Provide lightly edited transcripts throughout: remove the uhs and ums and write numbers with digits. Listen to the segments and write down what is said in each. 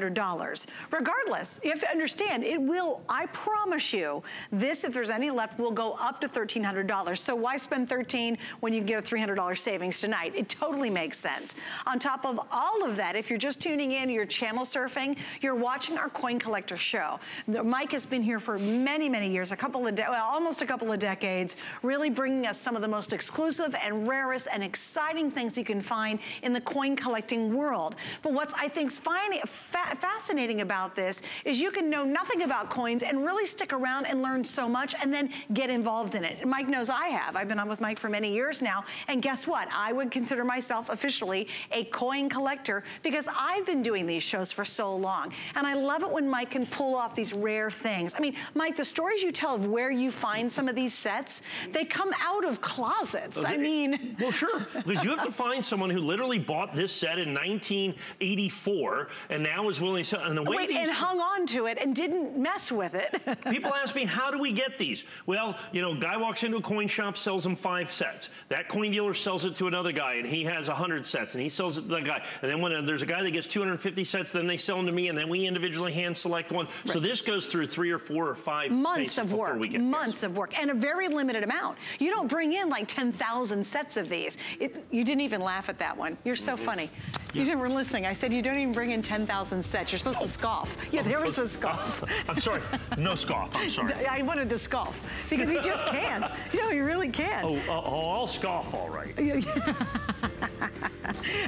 $100. Regardless, you have to understand, it will, I promise you, this, if there's any left, will go up to $1,300. So why spend $13 when you can get a $300 savings tonight? It totally makes sense. On top of all of that, if you're just tuning in, you're channel surfing, you're watching our Coin Collector show. Mike has been here for many, many years, almost a couple of decades, really bringing us some of the most exclusive and rarest and exciting things you can find in the coin collecting world. But what's, I think, fascinating about this is you can know nothing about coins and really stick around and learn so much and then get involved in it. Mike knows I have. I've been on with Mike for many years now, and guess what? I would consider myself officially a coin collector because I've been doing these shows for so long. And I love it when Mike can pull off these rare things. I mean, Mike, the stories you tell of where you find some of these sets, they come out of closets. Okay. I mean... Well, sure, because you have to find someone who literally bought this set in 1984 and now is willing to... And, the way and hung on to it and didn't mess with it. People ask me, how do we get these? Well, you know, guy walks into a coin shop, sells them 5 sets. That coin dealer sells it to another guy, and he has 100 sets, and he sells it to that guy. And then when there's a guy that gets 250 sets, then they sell them to me, and then we individually hand select one. Right. So this goes through 3 or 4 or 5 months of work. Months of work, and a very limited amount. You don't bring in like 10,000 sets of these. You didn't even laugh at that one. You're so funny. You didn't were listening. I said you don't even bring in 10,000 sets. You're supposed to scoff. Yeah, there was the scoff. I'm sorry. No scoff. I'm sorry. I wanted to scoff because he just can't. You know, he really can't. I'll scoff all right.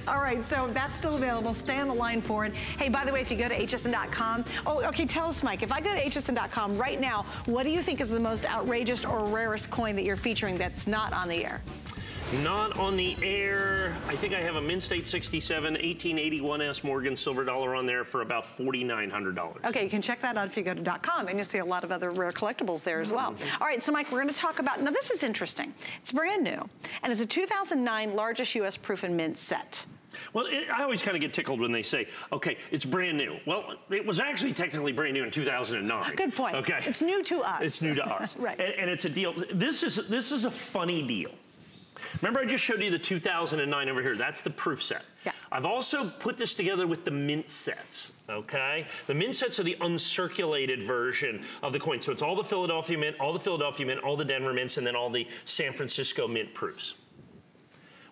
All right, so that's still available. Stay on the line for it. Hey, by the way, if you go to hsn.com, oh, okay, tell us, Mike, if I go to hsn.com right now, what do you think is the most outrageous or rarest coin that you're featuring that's not on the air? Not on the air. I think I have a Mint State 67 1881S Morgan silver dollar on there for about $4,900. Okay, you can check that out if you go to .com, and you'll see a lot of other rare collectibles there as well. All right, so Mike, we're going to talk about, now this is interesting. It's brand new, and it's a 2009 largest U.S. proof and mint set. Well, I always kind of get tickled when they say, okay, it's brand new. Well, it was actually technically brand new in 2009. Good point. Okay. It's new to us. It's new to us. Right. And it's a deal. This is a funny deal. Remember I just showed you the 2009 over here. That's the proof set. Yeah. I've also put this together with the mint sets, okay? The mint sets are the uncirculated version of the coin. So it's all the Philadelphia mint, all the Philadelphia mint, all the Denver mints, and then all the San Francisco mint proofs.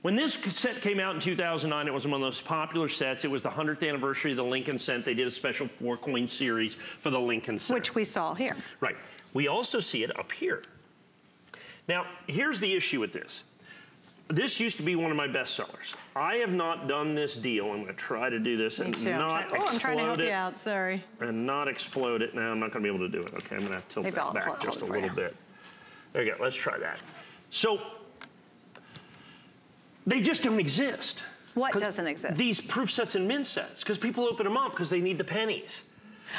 When this set came out in 2009, it was one of the most popular sets. It was the 100th anniversary of the Lincoln cent. They did a special 4-coin series for the Lincoln cent. Which we saw here. Right. We also see it up here. Now, here's the issue with this. This used to be one of my best sellers. I have not done this deal. I'm going to try to do this and not explode it. I'm trying to help you out, sorry. And not explode it. Now I'm not going to be able to do it. Okay, I'm going to have to tilt that back just a little bit. There you go. Let's try that. So, they just don't exist. What doesn't exist? These proof sets and mint sets, because people open them up because they need the pennies.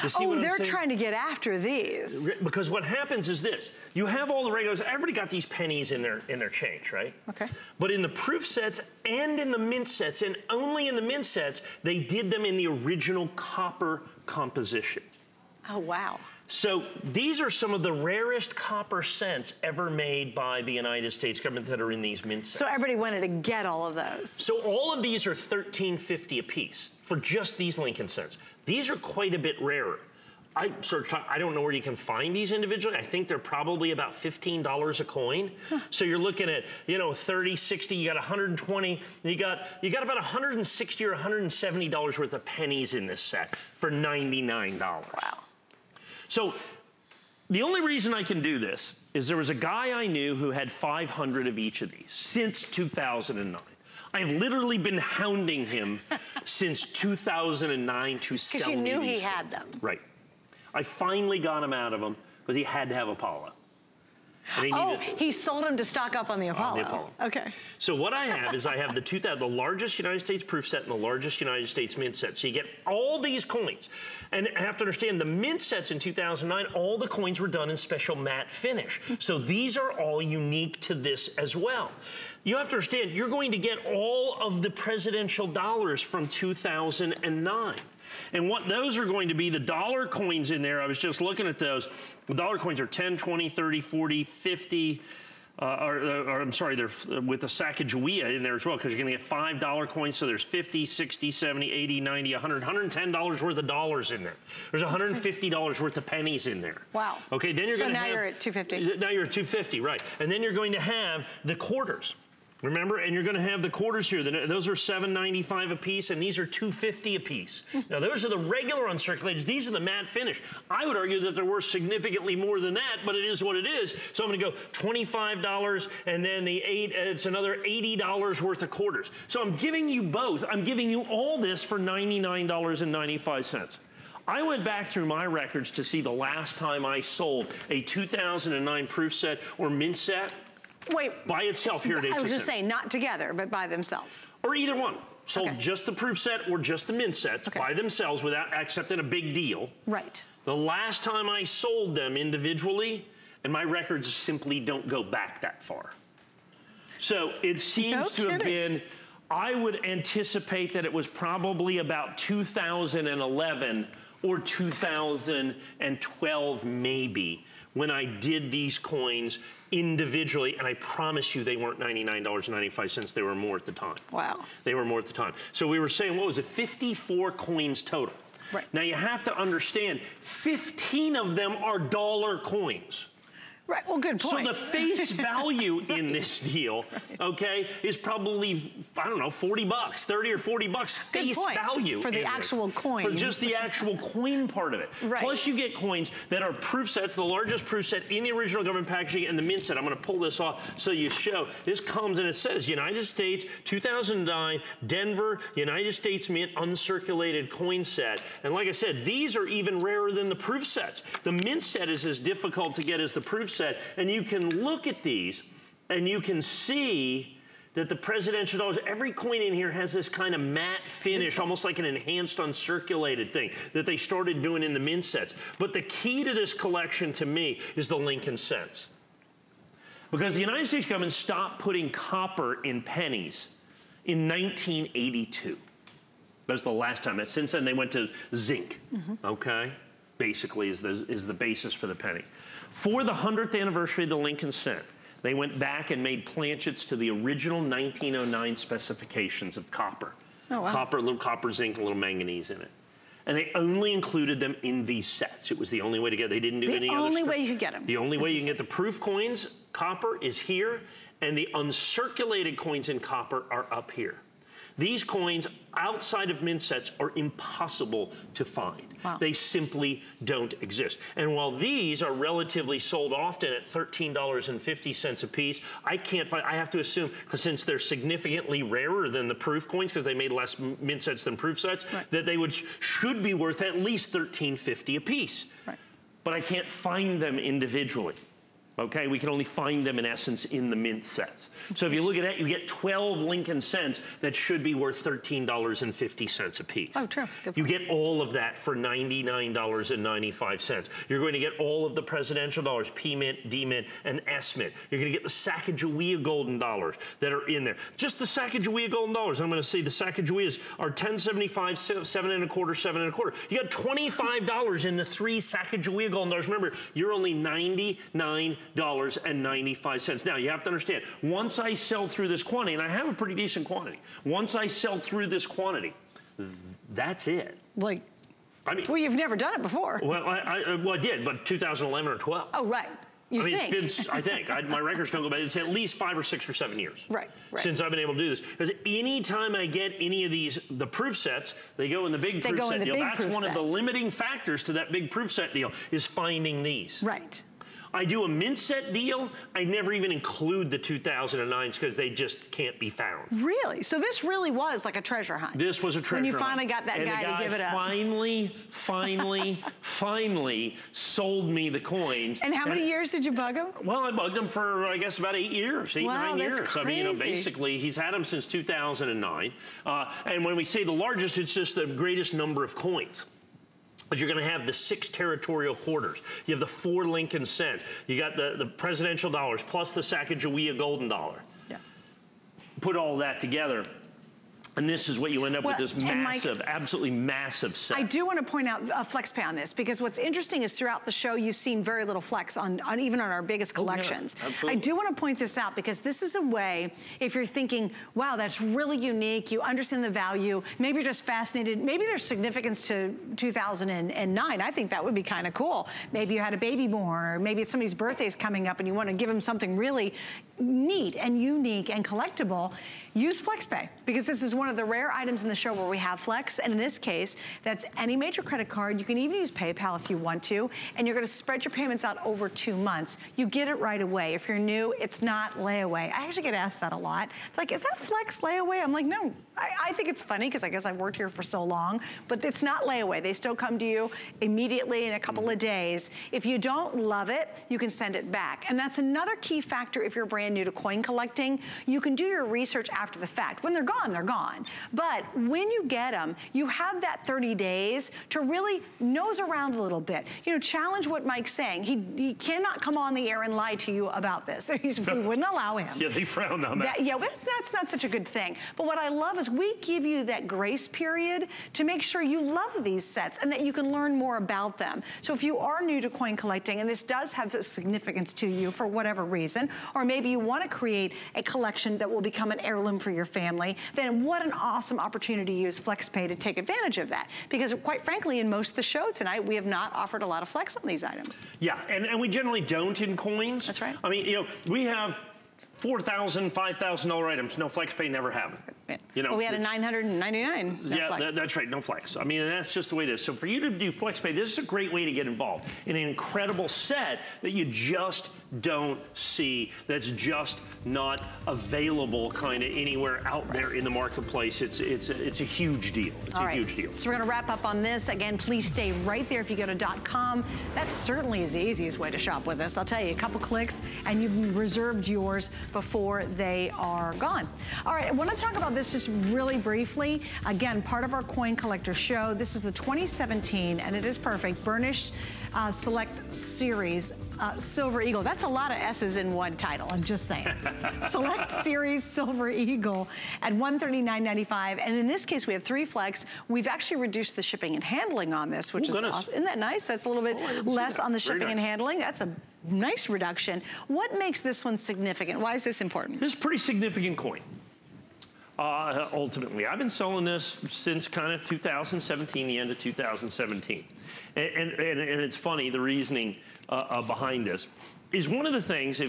You see what I'm saying? Trying to get after these. Because what happens is this. You have all the regulars, everybody got these pennies in their change, right? Okay. But in the proof sets and in the mint sets, and only in the mint sets, they did them in the original copper composition. Oh, wow. So these are some of the rarest copper cents ever made by the United States government that are in these mint sets. So everybody wanted to get all of those. So all of these are $13.50 a piece for just these Lincoln cents. These are quite a bit rarer. I don't know where you can find these individually. I think they're probably about $15 a coin. Huh. So you're looking at, you know, 30, 60, you got 120, you got about $160 or $170 worth of pennies in this set for $99. Wow. So the only reason I can do this is there was a guy I knew who had 500 of each of these since 2009. I have literally been hounding him since 2009 to sell me these. Because you knew he had them. Right. I finally got him out of them because he had to have Apollo. He sold them to stock up on the Apollo. On the Apollo. Okay. So what I have is I have the largest United States proof set and the largest United States mint set. So you get all these coins. And I have to understand, the mint sets in 2009, all the coins were done in special matte finish. So these are all unique to this as well. You have to understand, you're going to get all of the presidential dollars from 2009. And what those are going to be, the dollar coins in there, I was just looking at those. The dollar coins are 10, 20, 30, 40, 50, I'm sorry, they're with the Sacagawea in there as well, because you're going to get $5 coins. So there's 50, 60, 70, 80, 90, 100, $110 worth of dollars in there. There's $150 worth of pennies in there. Wow. Okay, then you're going to have... So now you're at $250. Now you're at $250, right. And then you're going to have the quarters. Remember, and you're going to have the quarters here. Those are $7.95 a piece, and these are $2.50 a piece. Now, those are the regular uncirculated. These are the matte finish. I would argue that they're worth significantly more than that, but it is what it is. So I'm going to go $25, and then it's another $80 worth of quarters. So I'm giving you both. I'm giving you all this for $99.95. I went back through my records to see the last time I sold a 2009 proof set or mint set. Wait. By itself here at HSN. I was just saying, not together, but by themselves. Or either one. Sold just the proof set or just the mint sets by themselves without accepting a big deal. Right. The last time I sold them individually, and my records simply don't go back that far. So it seems to have been, I would anticipate that it was probably about 2011 or 2012 maybe, when I did these coins individually, and I promise you they weren't $99.95, they were more at the time. Wow. They were more at the time. So we were saying, what was it, 54 coins total. Right. Now you have to understand, 15 of them are dollar coins. Right, well, good point. So the face value in this deal, okay, is probably, I don't know, 40 bucks, 30 or 40 bucks face value. For the actual coin. For just the actual coin part of it. Right. Plus you get coins that are proof sets, the largest proof set in the original government packaging and the mint set. I'm gonna pull this off so you show. This comes and it says United States, 2009, Denver, United States Mint uncirculated coin set. And like I said, these are even rarer than the proof sets. The mint set is as difficult to get as the proof set. And you can look at these and you can see that the presidential dollars, every coin in here has this kind of matte finish, almost like an enhanced uncirculated thing that they started doing in the mint sets. But the key to this collection to me is the Lincoln cents. Because the United States government stopped putting copper in pennies in 1982. That was the last time. Since then they went to zinc, okay? Basically is the basis for the penny. For the 100th anniversary of the Lincoln cent, they went back and made planchets to the original 1909 specifications of copper. Oh, wow. Copper, a little copper, zinc, a little manganese in it. And they only included them in these sets. It was the only way to get, they didn't do any other stuff. The only way you could get them. The only way you can get the proof coins, copper, is here, and the uncirculated coins in copper are up here. These coins outside of mint sets are impossible to find. Wow. They simply don't exist. And while these are relatively sold often at $13.50 a piece, I can't find, I have to assume, because since they're significantly rarer than the proof coins, because they made less mint sets than proof sets, that they should be worth at least $13.50 a piece. Right. But I can't find them individually. Okay, we can only find them in essence in the mint sets. So if you look at that, you get 12 Lincoln cents that should be worth $13.50 a piece. Oh, true. You get all of that for $99.95. You're going to get all of the presidential dollars, P Mint, D Mint, and S Mint. You're going to get the Sacagawea golden dollars that are in there. Just the Sacagawea golden dollars. I'm going to say the Sacagaweas are $10.75, 7 1/4, 7 1/4. You got $25 in the 3 Sacagawea golden dollars. Remember, you're only $99.95. Now, you have to understand, once I sell through this quantity, and I have a pretty decent quantity, once I sell through this quantity, that's it. Like, I mean, well, you've never done it before. Well, I did, but 2011 or 12. Oh, right. It's been, I think, my records don't go back, it's at least 5 or 6 or 7 years. Right, right. Since I've been able to do this. Because anytime I get any of these, the proof sets, they go in the big proof set deal. That's one of the limiting factors to that big proof set deal, is finding these. Right. I do a mint set deal, I never even include the 2009s because they just can't be found. Really? So this really was like a treasure hunt? This was a treasure hunt. When you finally got that guy to give it up. finally sold me the coins. And how many years did you bug him? Well, I bugged him for, I guess, about 8 years, 8 or 9 years. That's crazy. I mean, you know, basically, he's had them since 2009. And when we say the largest, it's just the greatest number of coins. But you're going to have the 6 territorial quarters. You have the 4 Lincoln cents. You got the presidential dollars plus the Sacagawea golden dollar. Yeah. Put all that together, And this is what you end up with, this massive, absolutely massive set. I do want to point out FlexPay on this, because what's interesting is throughout the show, you've seen very little flex on even on our biggest collections. Yeah, absolutely. I do want to point this out, because this is a way, if you're thinking, wow, that's really unique, you understand the value, maybe you're just fascinated, maybe there's significance to 2009. I think that would be kind of cool. Maybe you had a baby born, or maybe it's somebody's birthday's coming up and you want to give them something really neat and unique and collectible. Use FlexPay, because this is one of the rare items in the show where we have Flex, and in this case, that's any major credit card. You can even use PayPal if you want to, and you're gonna spread your payments out over 2 months. You get it right away. If you're new, it's not layaway. I actually get asked that a lot. It's like, is that Flex layaway? I'm like, no. I think it's funny, because I guess I've worked here for so long, but it's not layaway. They still come to you immediately in a couple of days. If you don't love it, you can send it back. And that's another key factor if you're brand new to coin collecting. You can do your research after the fact. When they're gone, they're gone. But when you get them, you have that 30 days to really nose around a little bit. You know, challenge what Mike's saying. He cannot come on the air and lie to you about this. We wouldn't allow him. Yeah, they frown on that. Yeah, that's not such a good thing. But what I love is we give you that grace period to make sure you love these sets and that you can learn more about them. So if you are new to coin collecting, and this does have a significance to you for whatever reason, or maybe you want to create a collection that will become an heirloom for your family, then what an awesome opportunity to use FlexPay to take advantage of that. Because quite frankly, in most of the show tonight, we have not offered a lot of flex on these items. Yeah, and we generally don't in coins. That's right. I mean, you know, we have $4,000, $5,000 items. No FlexPay, never have them. You know, well, we had a $999. No yeah, flex. That's right, no flex. I mean, and that's just the way it is. So for you to do FlexPay, this is a great way to get involved in an incredible set that you just don't see, that's just not available kind of anywhere out there in the marketplace. It's a huge deal. It's a huge deal. So we're going to wrap up on this. Again, please stay right there. If you go to .com, that certainly is the easiest way to shop with us. I'll tell you, a couple clicks and you've reserved yours before they are gone. All right, I want to talk about this just really briefly. Again, part of our Coin Collector show. This is the 2017, and it is perfect, Burnished Select Series Silver Eagle. That's a lot of S's in one title, I'm just saying. Select Series Silver Eagle at $139.95. And in this case, we have 3 flex. We've actually reduced the shipping and handling on this, which is awesome. Isn't that nice? So it's a little bit less on the shipping and handling. That's a nice reduction. What makes this one significant? Why is this important? This is a pretty significant coin. Ultimately, I've been selling this since kind of 2017, the end of 2017. And it's funny, the reasoning behind this is one of the things,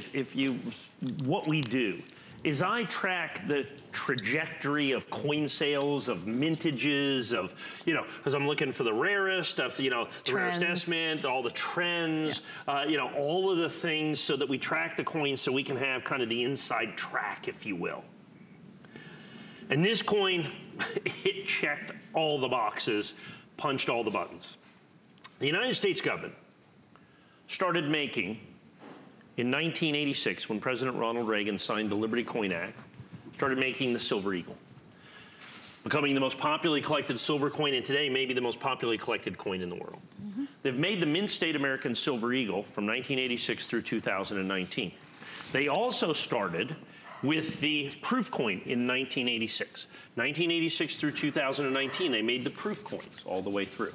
what we do is I track the trajectory of coin sales, of mintages, of, you know, because I'm looking for the rarest, of, you know, the rarest estimate, all the trends, you know, all of the things, so that we track the coins so we can have kind of the inside track, if you will. And this coin, it checked all the boxes, punched all the buttons. The United States government started making, in 1986, when President Ronald Reagan signed the Liberty Coin Act, started making the Silver Eagle, becoming the most popularly collected silver coin, and today maybe the most popularly collected coin in the world. They've made the Mint State American Silver Eagle from 1986 through 2019. They also started with the proof coin in 1986. 1986 through 2019, they made the proof coins all the way through.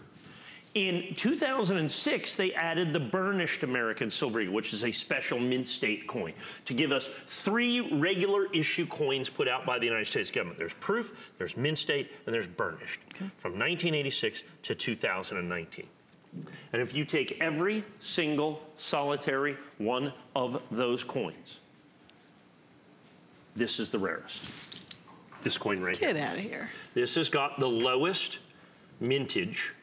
In 2006, they added the burnished American Silver Eagle, which is a special mint state coin, to give us 3 regular issue coins put out by the United States government. There's proof, there's mint state, and there's burnished, from 1986 to 2019. And if you take every single solitary one of those coins, this is the rarest. This coin right here. Get out of here. This has got the lowest mintage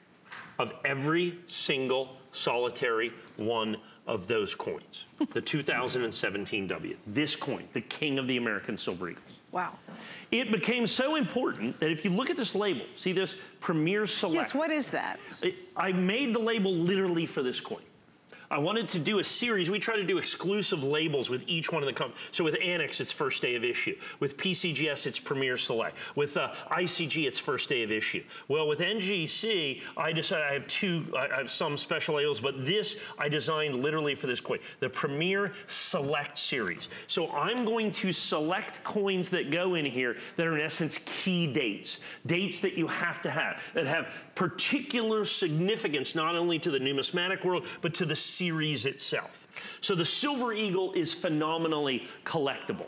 of every single solitary one of those coins. The 2017 W. This coin, the king of the American Silver Eagles. Wow. It became so important that if you look at this label, see this Premier Select? Yes, what is that? I made the label literally for this coin. I wanted to do a series. We try to do exclusive labels with each one of the companies. So with Annex, it's first day of issue. With PCGS, it's Premier Select. With ICG, it's first day of issue. Well, with NGC, I decided I have some special labels, but this I designed literally for this coin, the Premier Select series. So I'm going to select coins that go in here that are in essence key dates that you have to have, that have particular significance not only to the numismatic world, but to the series itself. So the Silver Eagle is phenomenally collectible.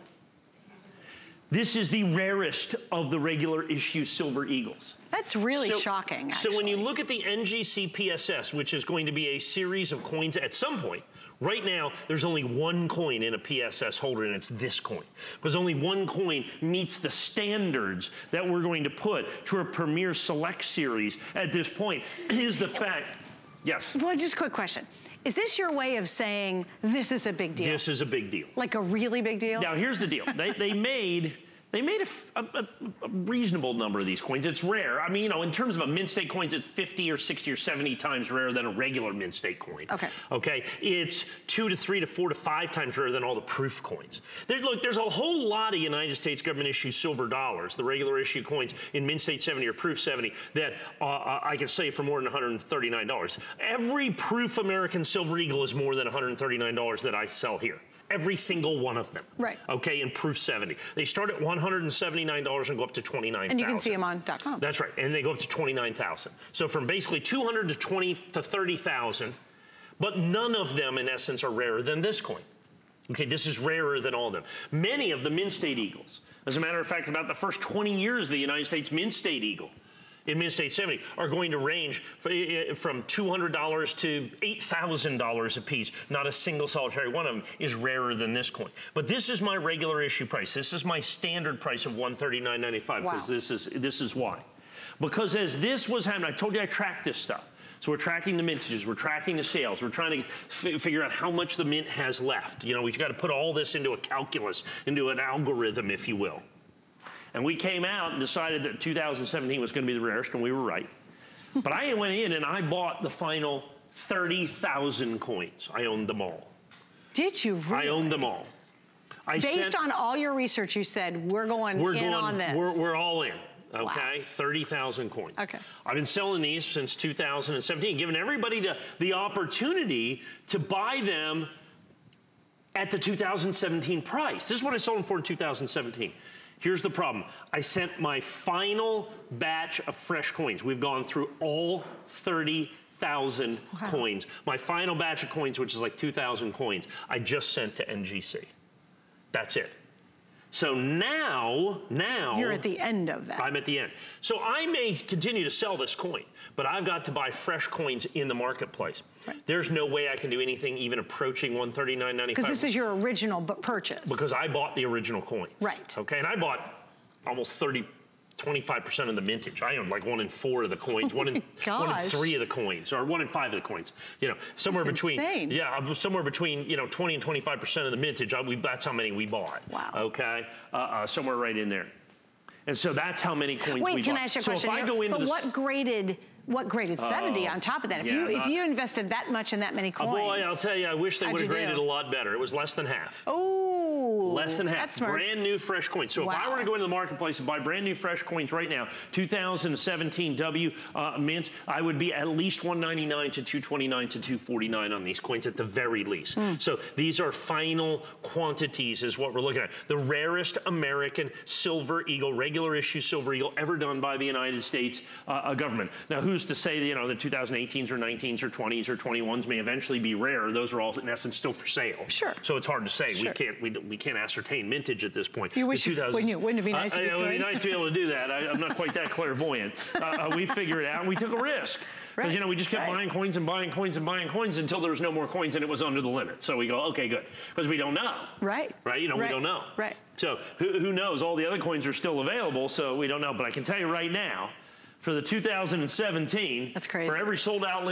This is the rarest of the regular issue Silver Eagles. That's really shocking, actually. So when you look at the NGC PSS, which is going to be a series of coins at some point, right now, there's only one coin in a PSS holder, and it's this coin. Because only one coin meets the standards that we're going to put to a Premier Select series at this point, is the fact. Yes? Well, just a quick question. Is this your way of saying this is a big deal? This is a big deal. Like a really big deal? Now, here's the deal. They made a reasonable number of these coins. It's rare. I mean, you know, in terms of a mint state coins, it's 50 or 60 or 70 times rarer than a regular mint state coin. Okay. Okay. It's 2 to 3 to 4 to 5 times rarer than all the proof coins. Look, there's a whole lot of United States government issue silver dollars, the regular issue coins in mint state 70 or proof 70 that I can say for more than $139. Every proof American Silver Eagle is more than $139 that I sell here. Every single one of them. Right. Okay, in proof 70. They start at $179 and go up to $29,000. And you can see them on .com. That's right, and they go up to $29,000. So from basically $200 to $20,000 to $30,000, but none of them in essence are rarer than this coin. Okay, this is rarer than all of them. Many of the mint state eagles, as a matter of fact, about the first 20 years of the United States mint state eagle, in Mint State 70 are going to range from $200 to $8,000 a piece. Not a single solitary one of them is rarer than this coin. But this is my regular issue price. This is my standard price of $139.95 because this is why. Because as this was happening, I told you I tracked this stuff. So we're tracking the mintages, we're tracking the sales, we're trying to figure out how much the mint has left. You know, we've got to put all this into a calculus, into an algorithm, if you will. And we came out and decided that 2017 was going to be the rarest, and we were right. But I went in and I bought the final 30,000 coins. I owned them all. Did you really? I owned them all. Based on all your research, you said, we're going on this. We're all in. Okay, wow. 30,000 coins. Okay. I've been selling these since 2017, giving everybody the opportunity to buy them at the 2017 price. This is what I sold them for in 2017. Here's the problem. I sent my final batch of fresh coins. We've gone through all 30,000 coins. My final batch of coins, which is like 2,000 coins, I just sent to NGC. That's it. So now... You're at the end of that. I'm at the end. So I may continue to sell this coin, but I've got to buy fresh coins in the marketplace. Right. There's no way I can do anything even approaching $139.95. Because this is your original purchase. Because I bought the original coin. Right. Okay, and I bought almost 25% of the mintage. I owned like 1 in 4 of the coins, 1 in 3 of the coins, or 1 in 5 of the coins. You know, somewhere between, somewhere between 20 and 25% of the mintage. That's how many we bought. Wow. Okay, somewhere right in there. And so that's how many coins we bought. Wait, can I ask you a question? So if I go into but what graded 70 on top of that? If you invested that much in that many coins. Boy, I'll tell you, I wish they would have graded a lot better. It was less than half. Oh, less than half. That's smart. Brand new fresh coins. So if I were to go into the marketplace and buy brand new fresh coins right now, 2017 W mints, I would be at least $199 to $229 to $249 on these coins at the very least. So these are final quantities is what we're looking at. The rarest American Silver Eagle, regular issue Silver Eagle ever done by the United States government. Now, who's to say, you know, the 2018s or 19s or 20s or 21s may eventually be rare? Those are all in essence still for sale. Sure. So it's hard to say. Sure. We can't ascertain mintage at this point. You wish wouldn't it be nice if you could? It would be nice to be able to do that. I'm not quite that clairvoyant. We figured it out and we took a risk. Because, you know, we just kept buying coins and buying coins and buying coins until there was no more coins and it was under the limit. So we go, okay, good. Because we don't know. Right. You know, we don't know. Right. So who knows? All the other coins are still available, so we don't know. But I can tell you right now, for the 2017. That's crazy. For every sold out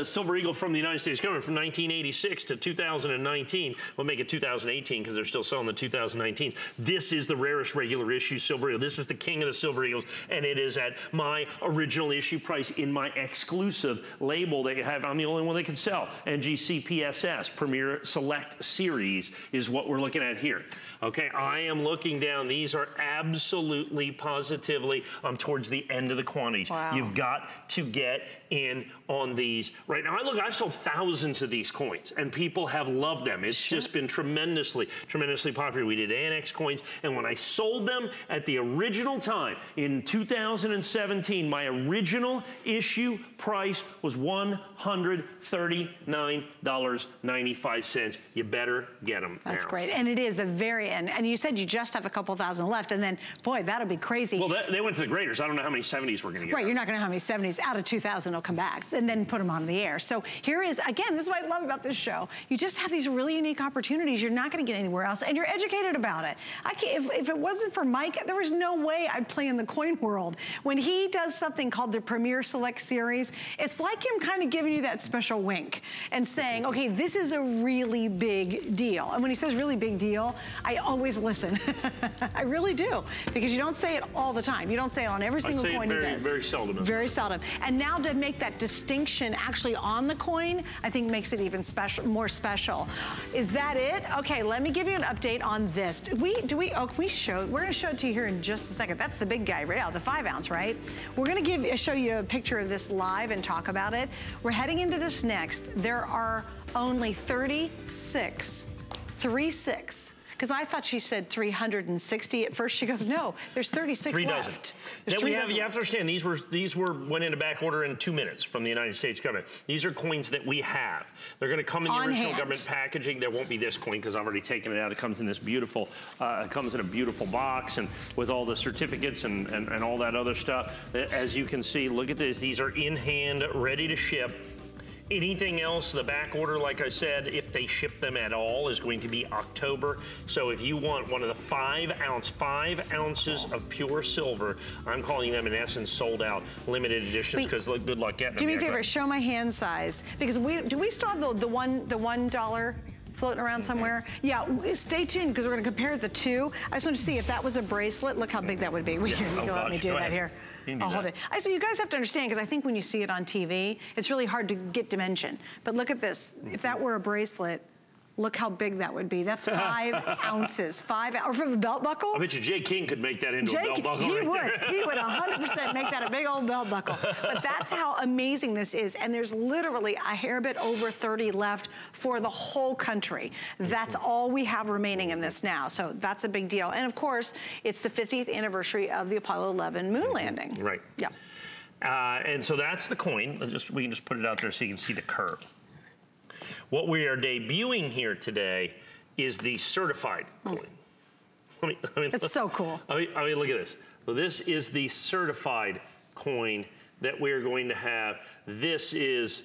Silver Eagle from the United States government from 1986 to 2019, we'll make it 2018 because they're still selling the 2019s. This is the rarest regular issue Silver Eagle. This is the king of the Silver Eagles, and it is at my original issue price in my exclusive label that you have. I'm the only one that can sell. NGC PSS, Premier Select Series is what we're looking at here. Okay, I am looking down. These are absolutely, positively towards the end of the quantity. Wow. You've got to get in on these right now. Look, I've sold thousands of these coins, and people have loved them. It's just been tremendously, tremendously popular. We did Annex coins, and when I sold them at the original time in 2017, my original issue price was $139.95. You better get them now. That's great, and it is the very end. And you said you just have a couple thousand left, and then, boy, that'll be crazy. Well, they went to the graders. I don't know how many 70s we're going to get. Right, you're not going to have any 70s. Out of 2,000, they'll come back, and then put them on the air. So here is, again, this is what I love about this show. You just have these really unique opportunities you're not going to get anywhere else, and you're educated about it. I can't, if it wasn't for Mike, there was no way I'd play in the coin world. When he does something called the Premier Select Series, it's like him kind of giving you that special wink and saying, okay, this is a really big deal. And when he says really big deal, I always listen. I really do, because you don't say it all the time. You don't say it on every single coin he does. Very seldom. Very seldom. And now to make that distinction actually on the coin, I think makes it even more special. Is that it? Okay, let me give you an update on this. We're gonna show it to you here in just a second. That's the big guy right now, the 5 ounce, right? We're gonna show you a picture of this live and talk about it. We're heading into this next. There are only 36. Because I thought she said 360 at first. She goes, no, there's 36 left. Now you have to understand, these went into back order in 2 minutes from the United States government. These are coins that we have. They're going to come in the original government packaging. There won't be this coin because I've already taken it out. It comes in this beautiful, it comes in a beautiful box and with all the certificates and all that other stuff. As you can see, look at this. These are in hand, ready to ship. Anything else, the back order, like I said, if they ship them at all, is going to be October. So if you want one of the 5 ounces of pure silver, I'm calling them in essence sold out limited editions because good luck getting them. Do me a favor, show my hand size, because do we still have the $1 floating around somewhere? Yeah, stay tuned because we're going to compare the two. I just want to see if that was a bracelet. Look how big that would be. Here, you go, let me do that here. I'll hold it. So you guys have to understand, because I think when you see it on TV, it's really hard to get dimension. But look at this. If that were a bracelet, look how big that would be. That's 5 ounces. 5 ounces. Or for the belt buckle? I bet you Jay King could make that into a belt buckle. He would 100% make that a big old belt buckle. But that's how amazing this is. And there's literally a hair bit over 30 left for the whole country. That's all we have remaining in this now. So that's a big deal. And of course, it's the 50th anniversary of the Apollo 11 moon landing. Right. Yeah. And so that's the coin. We can just put it out there so you can see the curve. What we are debuting here today is the certified coin. It's so cool. I mean, look at this. So this is the certified coin that we're going to have. This is,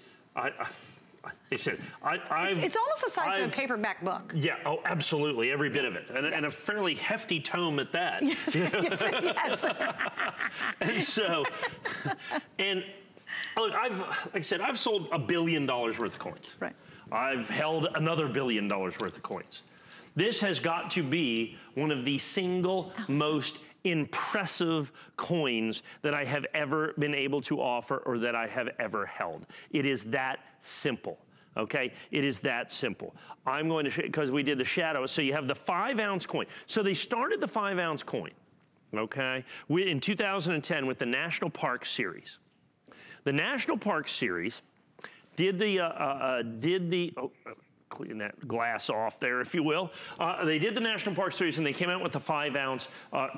it's almost the size of a paperback book. Yeah, oh, absolutely, every bit of it. And a fairly hefty tome at that. Yes, yes. And so, look, like I said, I've sold $1 billion worth of coins. Right. I've held another $1 billion worth of coins. This has got to be one of the single most impressive coins that I have ever been able to offer or that I have ever held. It is that simple. Okay, it is that simple. I'm going to, because we did the shadow, so you have the 5 ounce coin. So they started the 5 ounce coin, okay, in 2010 with the National Park Series. The National Park Series did clean that glass off there, if you will. They did the National Park Series and they came out with the 5 ounce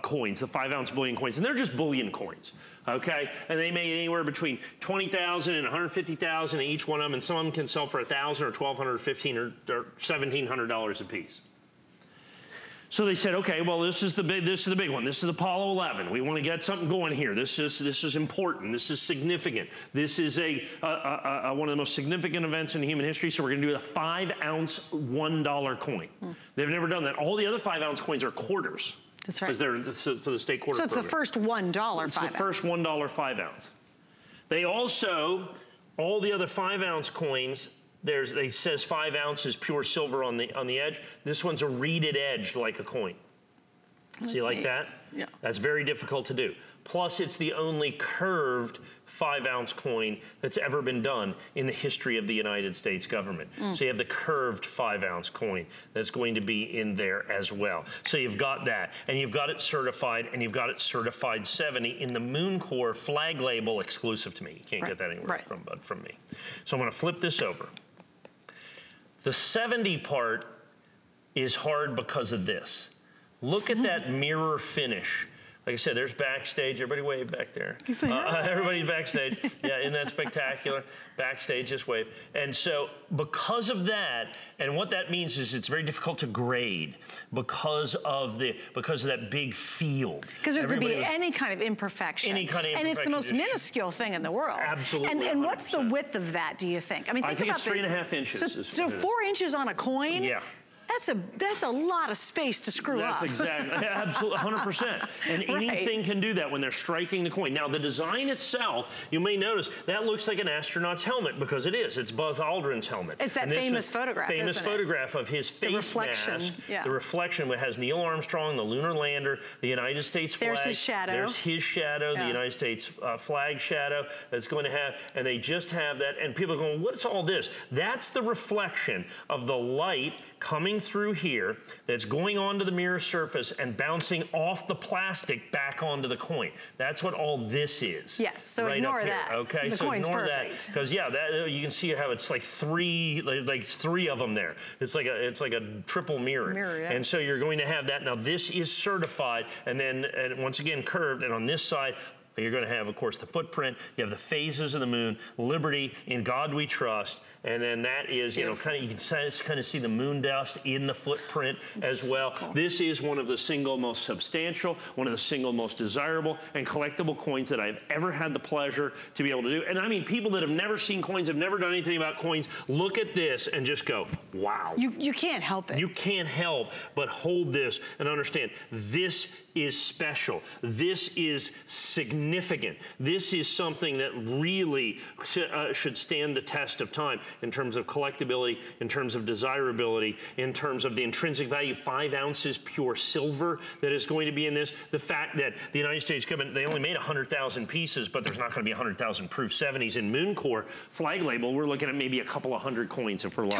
coins, the 5 ounce bullion coins, and they're just bullion coins, okay? And they made anywhere between 20,000 and 150,000 each one of them, and some of them can sell for $1,000 or $1,200 or $1,500 or $1,700 a piece. So they said, okay, well, this is the big one. This is Apollo 11. We want to get something going here. This is important. This is significant. This is one of the most significant events in human history. So we're going to do the 5 ounce $1 coin. They've never done that. All the other 5 ounce coins are quarters. That's right. Because they're for the state quarter So it's program. the first $1 5 ounce. It's the first $1 5 ounce. They also, all the other 5 ounce coins, they says 5 ounces pure silver on the edge. This one's a reeded edge like a coin. See, like that? Yeah. That's very difficult to do. Plus, it's the only curved 5 ounce coin that's ever been done in the history of the United States government. So you have the curved 5 ounce coin that's going to be in there as well. So you've got that, and you've got it certified, and you've got it certified 70 in the Moon Core flag label exclusive to me. You can't get that anywhere from me. So I'm gonna flip this over. The 70 part is hard because of this. Look at that mirror finish. Like I said, there's backstage. Everybody wave back there. Everybody's backstage. Yeah, isn't that spectacular? Backstage, just wave. And so because of that, and what that means is it's very difficult to grade because of that big field. Because there could be any kind of imperfection. Any kind of imperfection. And it's the most minuscule thing in the world. Absolutely. And what's the width of that, do you think? I mean, think about it's 3.5 inches. So 4 inches on a coin? Yeah. That's a lot of space to screw up. That's exactly, absolutely, 100%. And anything can do that when they're striking the coin. Now, the design itself, you may notice, that looks like an astronaut's helmet because it is. It's Buzz Aldrin's helmet. It's that famous photograph, famous photograph of his face mask. Yeah. The reflection that has Neil Armstrong, the lunar lander, the United States flag. There's his shadow. There's his shadow, the United States flag shadow that's going to have, and they just have that, and people are going, what's all this? That's the reflection of the light coming through here that's going onto the mirror surface and bouncing off the plastic back onto the coin. That's what all this is. Yes, so ignore that. Okay, the so coin's ignore perfect. that. Because you can see how it's like three of them there. It's like a triple mirror. And so you're going to have that. Now this is certified, and then once again curved, and on this side, you're going to have, of course, the footprint. You have the phases of the moon, liberty, in God we trust. And then that is, you can kind of see the moon dust in the footprint as well. Cool. This is one of the single most substantial, one of the single most desirable and collectible coins that I've ever had the pleasure to be able to do. And I mean, people that have never seen coins, have never done anything about coins, look at this and just go, wow. You can't help it. You can't help but hold this and understand this is special. This is significant. This is something that really should stand the test of time in terms of collectability, in terms of desirability, in terms of the intrinsic value, 5 ounces pure silver that is going to be in this. The fact that the United States government, they only made 100,000 pieces, but there's not going to be 100,000 proof 70s in Moon Core flag label. We're looking at maybe a couple of hundred coins if we're lucky.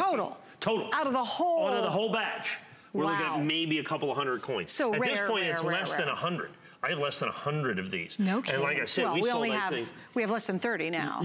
Total. Out of the whole. Out of the whole batch. We're looking at maybe a couple of hundred coins. So at this point, it's less than 100. I have less than 100 of these. No kidding. And like I said, we have less than 30 now.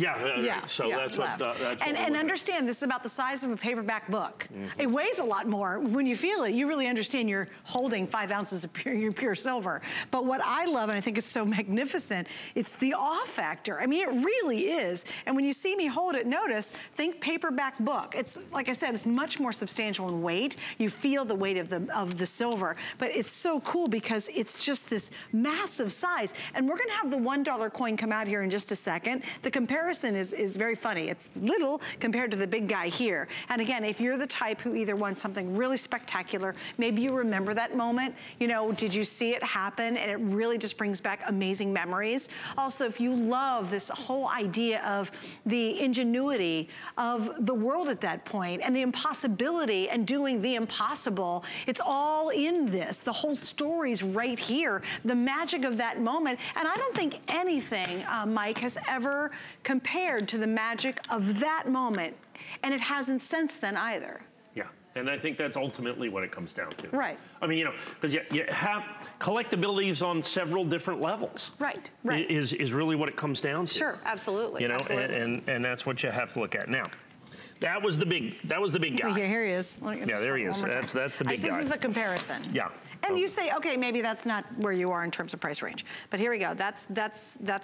So that's what. And understand, this is about the size of a paperback book. It weighs a lot more. When you feel it, you really understand you're holding 5 ounces of pure silver. But what I love, and I think it's so magnificent, it's the awe factor. I mean, it really is. And when you see me hold it, notice, think paperback book. It's, like I said, it's much more substantial in weight. You feel the weight of the silver. But it's so cool because it's just this massive size. And we're gonna have the $1 coin come out here in just a second. The comparison is very funny. It's little compared to the big guy here. And again, if you're the type who either wants something really spectacular, maybe you remember that moment, you know, did you see it happen? And it really just brings back amazing memories. Also, if you love this whole idea of the ingenuity of the world at that point and the impossibility and doing the impossible, it's all in this. The whole story's right here. The magic of that moment. And I don't think anything, Mike, has ever compared to the magic of that moment. And it hasn't since then either. Yeah, and I think that's ultimately what it comes down to. Right. I mean, you know, because you have collectabilities on several different levels. Right. Is really what it comes down to. Sure, absolutely. You know, absolutely. And that's what you have to look at. Now, that was the big guy. Yeah, here he is. Yeah, there he is. That's the big guy. This is the comparison. Yeah. And you say, okay, maybe that's not where you are in terms of price range. But here we go. That's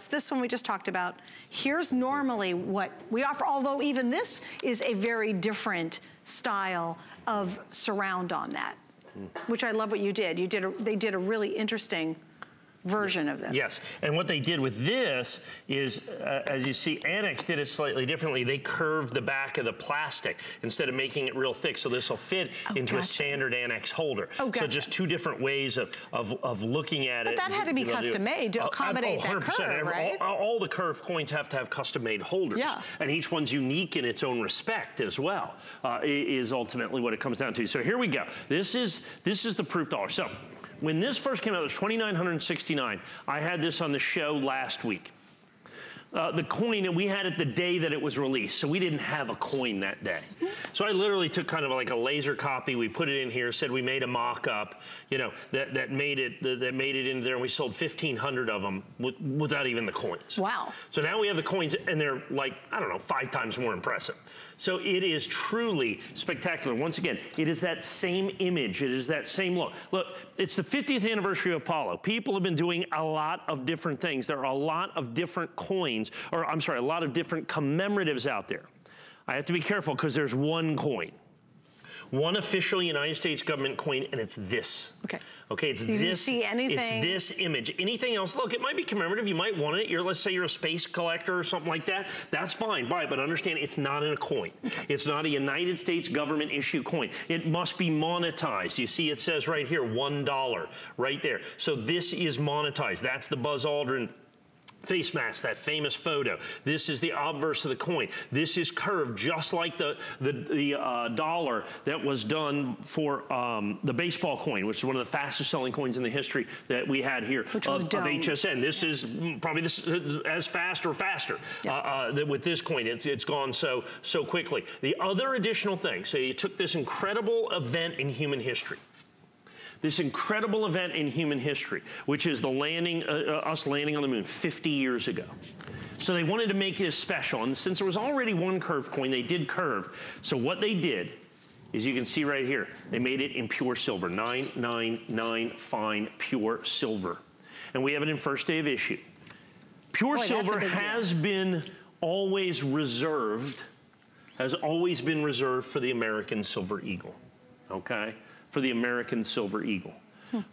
this one we just talked about. Here's normally what we offer, although even this is a very different style of surround on that, which I love what you did. They did a really interesting version of this. Yes, and what they did with this is, as you see, Annex did it slightly differently. They curved the back of the plastic instead of making it real thick, so this will fit into a standard Annex holder. So just two different ways of looking at it. But that had to be custom made to accommodate that curve, right? All the curved coins have to have custom made holders. Yeah. And each one's unique in its own respect as well, is ultimately what it comes down to. So here we go. This is the proof dollar. So when this first came out, it was $2,969. I had this on the show last week. The coin, and we had it the day that it was released, so we didn't have a coin that day. So I literally took kind of like a laser copy, we put it in here, said we made a mock-up, you know, that made it in there, and we sold 1,500 of them without even the coins. Wow. So now we have the coins, and they're like, I don't know, 5 times more impressive. So it is truly spectacular. Once again, it is that same image. It is that same look. Look, it's the 50th anniversary of Apollo. People have been doing a lot of different things. There are a lot of different coins, or I'm sorry, a lot of different commemoratives out there. I have to be careful because there's one coin. One official United States government coin, and it's this. Okay. Okay, it's this. You can see anything. It's this image. Anything else, look, it might be commemorative. You might want it. Let's say you're a space collector or something like that. That's fine, buy it, but understand it's not in a coin. Okay. It's not a United States government issue coin. It must be monetized. You see it says right here, $1, right there. So this is monetized. That's the Buzz Aldrin face mask, that famous photo. This is the obverse of the coin. This is curved just like the dollar that was done for the baseball coin, which is one of the fastest selling coins in the history that we had here of HSN. This is probably as fast or faster with this coin. It's gone so quickly. The other additional thing, so you took this incredible event in human history. This incredible event in human history, which is the landing, us landing on the moon 50 years ago. So they wanted to make this special, and since there was already one curved coin, they did curve. So what they did is, you can see right here, they made it in pure silver, 999 fine pure silver. And we have it in first day of issue. Pure silver has been always reserved, for the American Silver Eagle, okay? For the American Silver Eagle.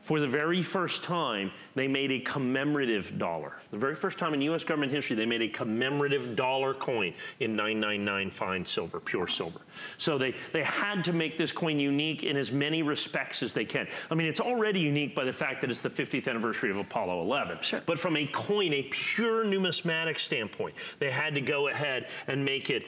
For the very first time, they made a commemorative dollar. The very first time in U.S. government history, they made a commemorative dollar coin in 999 fine silver, pure silver. So they had to make this coin unique in as many respects as they can. I mean, it's already unique by the fact that it's the 50th anniversary of Apollo 11. Sure. But from a coin, a pure numismatic standpoint, they had to go ahead and make it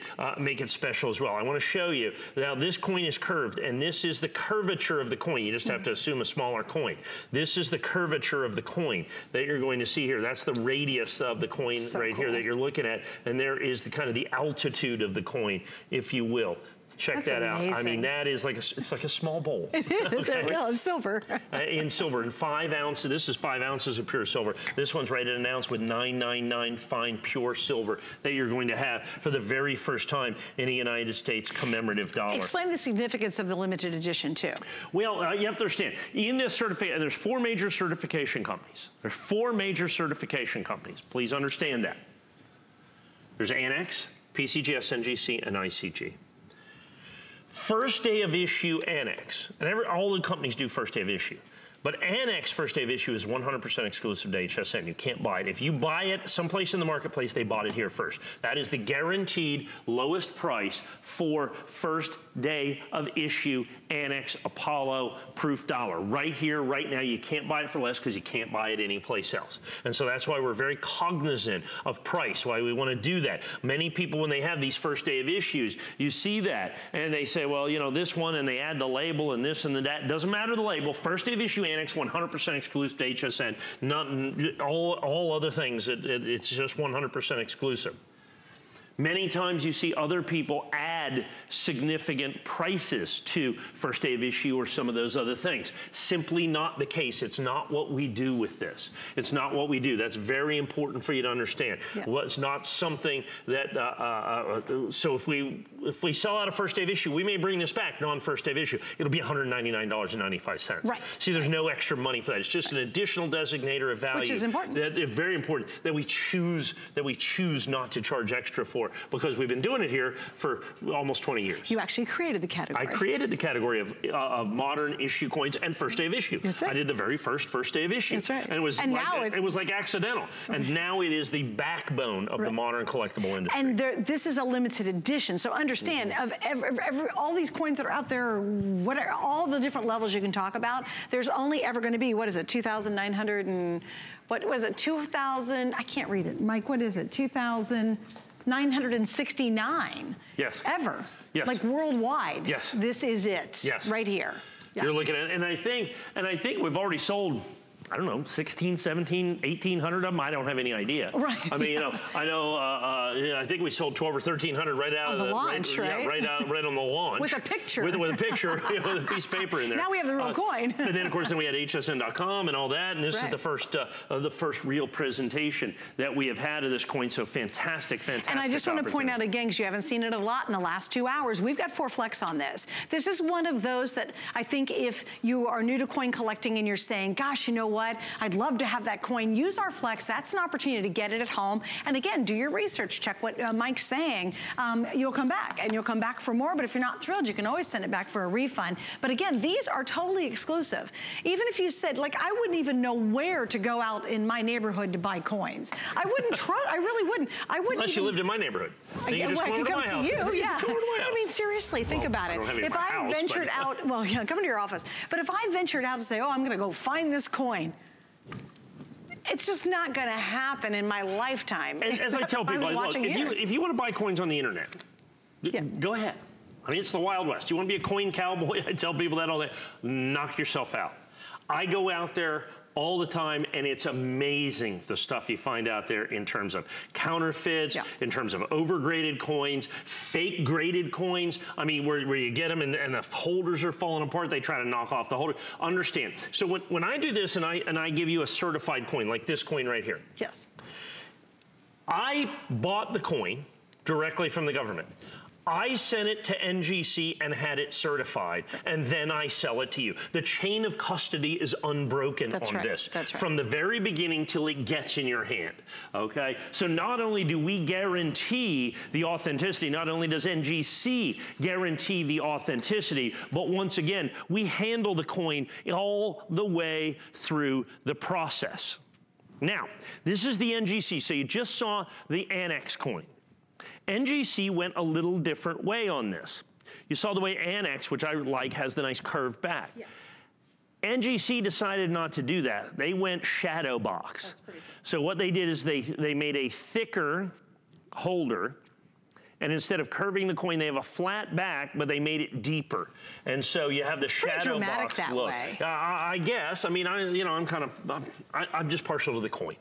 special as well. I want to show you. Now, this coin is curved, and this is the curvature of the coin. You just have to assume a smaller coin. This is the curvature of the coin that you're going to see here. That's the radius of the coin here that you're looking at. And there is the kind of the altitude of the coin, if you will. Check that out. I mean, that is like it's like a small bowl. It is. Okay. It's silver. In silver, in 5 ounces. This is 5 ounces of pure silver. This one's right at an ounce with 999 fine pure silver that you're going to have for the very first time in a United States commemorative dollar. Explain the significance of the limited edition too. Well, you have to understand, in this certificate, there's 4 major certification companies. There's 4 major certification companies. Please understand that. There's Annex, PCG, SNGC, and ICG. First day of issue Annex, and all the companies do first day of issue, but Annex first day of issue is 100% exclusive to HSN. You can't buy it. If you buy it someplace in the marketplace, they bought it here first. That is the guaranteed lowest price for first day of issue Annex Apollo proof dollar. Right here, right now, you can't buy it for less because you can't buy it anyplace else. And so that's why we're very cognizant of price, why we want to do that. Many people, when they have these first day of issues, you see that, and they say, well, you know, this one, and they add the label and this and that. Doesn't matter the label. First day of issue Annex, 100% exclusive to HSN. Not all other things, it's just 100% exclusive. Many times you see other people add significant prices to first day of issue or some of those other things. Simply not the case. It's not what we do with this. It's not what we do. That's very important for you to understand. Yes. Well, it's not something that, so if we sell out a first day of issue, we may bring this back non-first day of issue. It'll be $199.95. Right. See, there's no extra money for that. It's just an additional designator of value. Which is important. That, very important that we choose not to charge extra for for, because we've been doing it here for almost 20 years. You actually created the category. I created the category of modern issue coins and first day of issue. That's right. I did the very first day of issue. That's right. And it was like accidental. Right. And now it is the backbone of the modern collectible industry. And this is a limited edition. So understand, of all these coins that are out there, what are all the different levels you can talk about, there's only ever going to be, what is it, 2,900 and, what was it, 2,000, I can't read it. Mike, what is it, 2,969? Yes. Ever. Yes. Like worldwide. Yes. This is it. Yes. Right here. Yeah. You're looking at, and I think we've already sold, I don't know, 16, 17, 1,800 of them. I don't have any idea. Right. I mean, I think we sold 12 or 1,300 right out of the launch, right? Yeah, right on the launch. With a picture. With a picture, with a piece of paper in there. Now we have the real coin. And then, of course, we had hsn.com and all that, and this is the first real presentation that we have had of this coin. So fantastic. And I just want to point out again, because you haven't seen it a lot in the last 2 hours, we've got 4 Flex on this. This is one of those that I think if you are new to coin collecting and you're saying, gosh, you know what? I'd love to have that coin. Use our Flex. That's an opportunity to get it at home. And again, do your research. Check what Mike's saying. You'll come back, and you'll come back for more. But if you're not thrilled, you can always send it back for a refund. But again, these are totally exclusive. Even if you said, like, I wouldn't even know where to go out in my neighborhood to buy coins. I wouldn't trust. I really wouldn't. I wouldn't. Unless you lived in my neighborhood. I could come to you. Yeah. I mean, seriously, think about it. If I ventured out, well, yeah, come to your office. But if I ventured out and say, oh, I'm going to go find this coin, it's just not going to happen in my lifetime. And as I tell people, look, if you want to buy coins on the internet, go ahead. I mean, it's the Wild West. You want to be a coin cowboy? I tell people that all day. Knock yourself out. I go out there all the time, and it's amazing the stuff you find out there in terms of counterfeits, in terms of overgraded coins, fake graded coins. I mean, where you get them and the holders are falling apart, they try to knock off the holder. Understand. So when I do this and I give you a certified coin, like this coin right here. Yes. I bought the coin directly from the government. I sent it to NGC and had it certified, and then I sell it to you. The chain of custody is unbroken on this. That's right. From the very beginning till it gets in your hand, okay? So not only do we guarantee the authenticity, not only does NGC guarantee the authenticity, but once again, we handle the coin all the way through the process. Now, this is the NGC, so you just saw the Annex coin. NGC went a little different way on this. You saw the way Annex, which I like, has the nice curved back. Yes. NGC decided not to do that. They went shadow box. That's pretty cool. So what they did is they made a thicker holder, and instead of curving the coin, they have a flat back, but they made it deeper. And so you have the shadow box look. I guess. I mean, I'm just partial to the coin.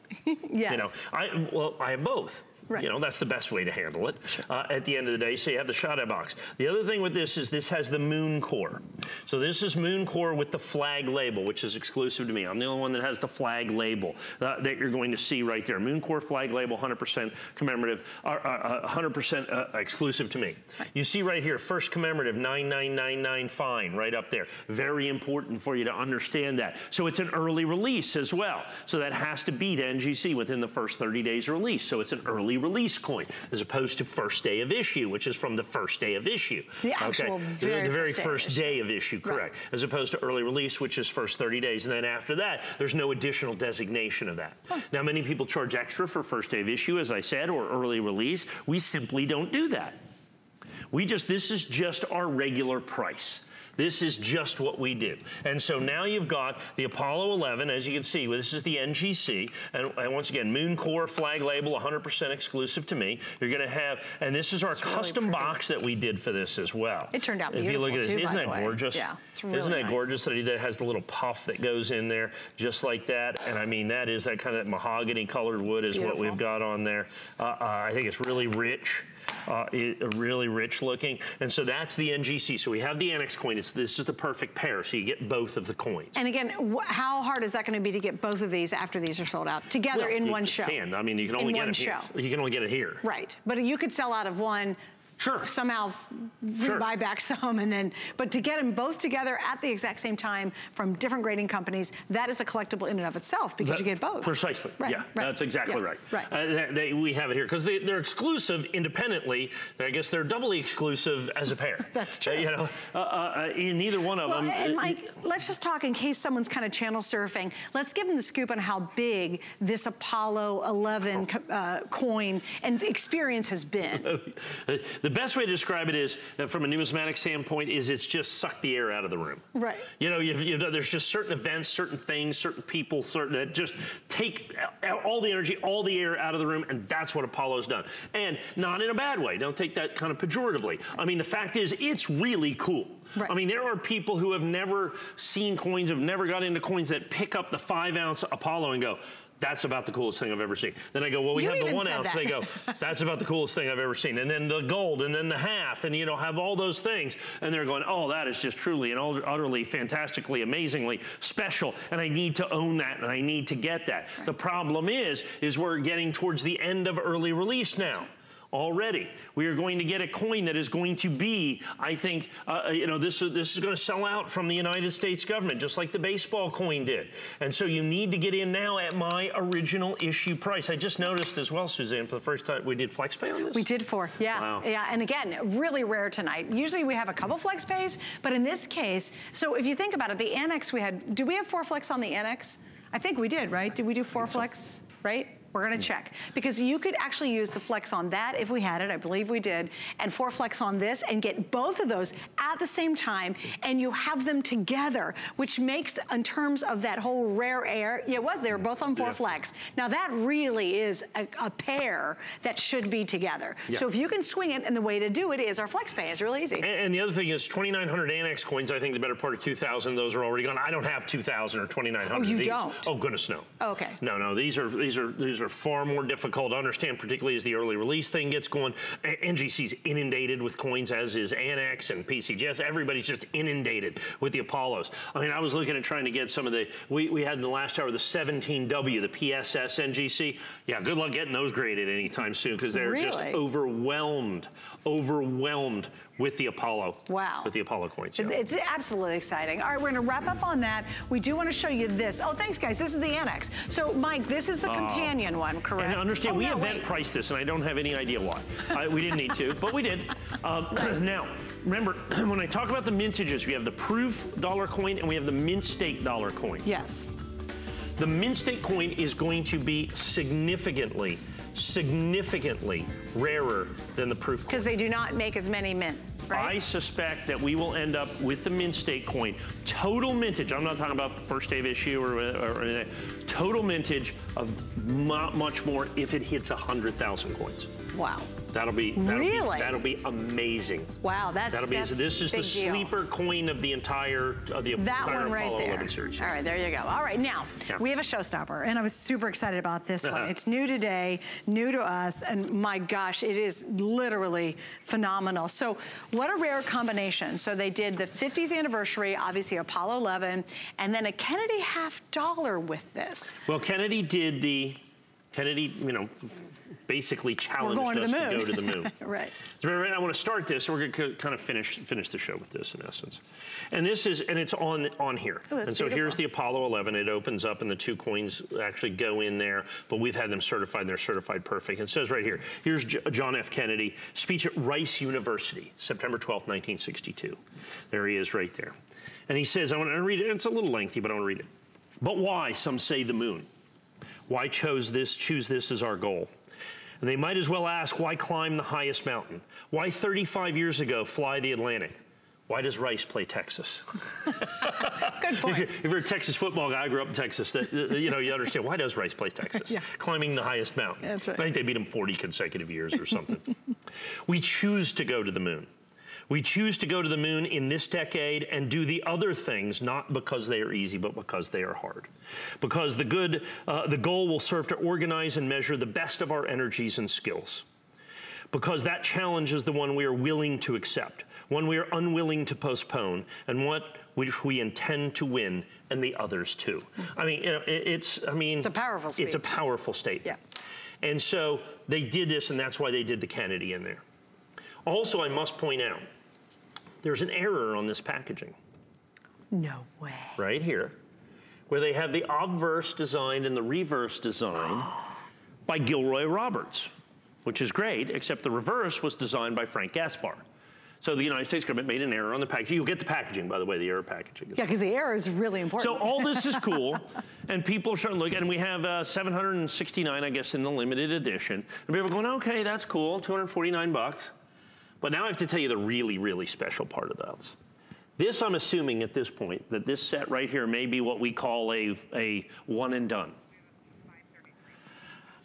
Yes. You know, I have both. Right. You know, that's the best way to handle it at the end of the day. So you have the shadow box. The other thing with this is this has the moon core. So this is moon core with the flag label, which is exclusive to me. I'm the only one that has the flag label that you're going to see right there. Moon core flag label, 100% commemorative, 100% exclusive to me. Right. You see right here, first commemorative, 99999 fine, right up there. Very important for you to understand that. So it's an early release as well. So that has to beat NGC within the first 30 days release. So it's an early release coin, as opposed to first day of issue, which is from the first day of issue. The actual very first day of issue, correct. Right. As opposed to early release, which is first 30 days. And then after that, there's no additional designation of that. Huh. Now, many people charge extra for first day of issue, as I said, or early release. We simply don't do that. This is just our regular price. This is just what we do. And so now you've got the Apollo 11, as you can see, this is the NGC. And once again, moon core flag label, 100% exclusive to me. You're gonna have, and this is our custom box that we did for this as well. It turned out beautiful, if you look at this, isn't that gorgeous? Yeah, it's really Isn't that gorgeous that has the little puff that goes in there, just like that? And I mean, that kind of mahogany colored wood is what we've got on there. I think it's really rich. Really rich looking. And so that's the NGC. So we have the Annex coin. This is the perfect pair. So you get both of the coins. And again, how hard is that going to be to get both of these after these are sold out together in one show? I mean, you can only get it here. You can only get it here. Right. But you could sell out of one somehow buy back some, and then, but to get them both together at the exact same time from different grading companies, that is a collectible in and of itself because you get both. Precisely, that's exactly right. We have it here because they're exclusive independently. I guess they're doubly exclusive as a pair. That's true. You know, in neither one of them. And Mike, let's just talk in case someone's kind of channel surfing. Let's give them the scoop on how big this Apollo 11 coin and experience has been. The best way to describe it is, from a numismatic standpoint, is it's just sucked the air out of the room. Right. You know, there's just certain events, certain things, certain people, that just take all the energy, all the air out of the room, and that's what Apollo's done. And not in a bad way. Don't take that kind of pejoratively. I mean, the fact is, it's really cool. Right. I mean, there are people who have never seen coins, have never got into coins that pick up the 5-ounce Apollo and go, that's about the coolest thing I've ever seen. Then I go, well, we have the 1 ounce. They go, that's about the coolest thing I've ever seen. And then the gold, and then the half, and you know, have all those things. And they're going, oh, that is just truly and utterly, fantastically, amazingly special. And I need to own that, and I need to get that. Right. The problem is we're getting towards the end of early release now. Already, we are going to get a coin that is going to be, I think, you know, this is going to sell out from the United States government, just like the baseball coin did. And so you need to get in now at my original issue price. I just noticed as well, Suzanne, for the first time, we did FlexPay on this? We did 4, yeah. Wow. Yeah, and again, really rare tonight. Usually we have a couple FlexPays, but in this case, so if you think about it, the Annex we had, did we have 4 Flex on the Annex? I think we did, right? Did we do 4 Flex, right? We're gonna check. Because you could actually use the Flex on that if we had it, I believe we did, and 4 Flex on this and get both of those at the same time, and you have them together, which makes, in terms of that whole rare air, yeah, they were both on 4 Flex. Now that really is a pair that should be together. Yeah. So if you can swing it, and the way to do it is our FlexPay, it's really easy. And the other thing is 2,900 Annex coins, I think the better part of 2,000, those are already gone. I don't have 2,000 or 2,900. Oh, you don't? Oh, goodness, no. Oh, okay. No, these are far more difficult to understand, particularly as the early release thing gets going. NGC's inundated with coins, as is Annex and PCGS. Everybody's just inundated with the Apollos. I mean, I was looking at trying to get some of the, we had in the last hour the 17W, the PSS NGC. Yeah, good luck getting those graded anytime soon, because they're just overwhelmed with the Apollo. Wow. With the Apollo coins. Yeah. It's absolutely exciting. All right, we're gonna wrap up on that. We do want to show you this. Oh, thanks guys, this is the Annex. So Mike, this is the companion one, correct? And understand, we event priced this, and I don't have any idea why. We didn't need to, but we did. Now, remember, when I talk about the mintages, we have the proof dollar coin and we have the mint stake dollar coin. Yes. The mint stake coin is going to be significantly rarer than the proof coin. Because they do not make as many mint, right? I suspect that we will end up with the mint stake coin, total mintage, I'm not talking about first day of issue or total mintage of much more if it hits 100,000 coins. Wow. That'll be amazing. Wow, that's amazing. This is the sleeper coin of the entire Apollo 11 series. All right, there you go. All right, now we have a showstopper, and I was super excited about this one. It's new today, new to us, and my gosh, it is literally phenomenal. So, what a rare combination. So they did the 50th anniversary, obviously Apollo 11, and then a Kennedy $half with this. Well, Kennedy, you know, basically challenged us to go to the moon. Right. So I want to start this. So we're going to kind of finish the show with this, in essence. And this is, and it's on here. Oh, and so here's the Apollo 11. It opens up, and the 2 coins actually go in there. But we've had them certified, and they're certified perfect. It says right here, here's John F. Kennedy, speech at Rice University, September 12th, 1962. There he is right there. And he says, I want to read it. It's a little lengthy, but I want to read it. But why, some say, the moon? Why choose this as our goal? And they might as well ask, why climb the highest mountain? Why 35 years ago fly the Atlantic? Why does Rice play Texas? Good point. If you're a Texas football guy, I grew up in Texas, you know, you understand, why does Rice play Texas? Climbing the highest mountain. That's right. I think they beat him 40 consecutive years or something. We choose to go to the moon. We choose to go to the moon in this decade and do the other things, not because they are easy, but because they are hard. Because the goal will serve to organize and measure the best of our energies and skills. Because that challenge is the one we are willing to accept, one we are unwilling to postpone, and which we intend to win, and the others too. I mean, you know, it's a powerful speech. It's a powerful statement. Yeah. And so they did this, and that's why they did the Kennedy in there. Also, I must point out, there's an error on this packaging. No way. Right here, where they have the obverse design and the reverse design by Gilroy Roberts, which is great, except the reverse was designed by Frank Gaspar. So the United States government made an error on the packaging. You'll get the packaging, by the way, the error packaging. Yeah, because the error is really important. So all this is cool, and people are starting to look at it, and we have 769, I guess, in the limited edition. And people are going, okay, that's cool, 249 bucks. But now I have to tell you the really, really special part of those. This, I'm assuming at this point, that this set right here may be what we call a one and done.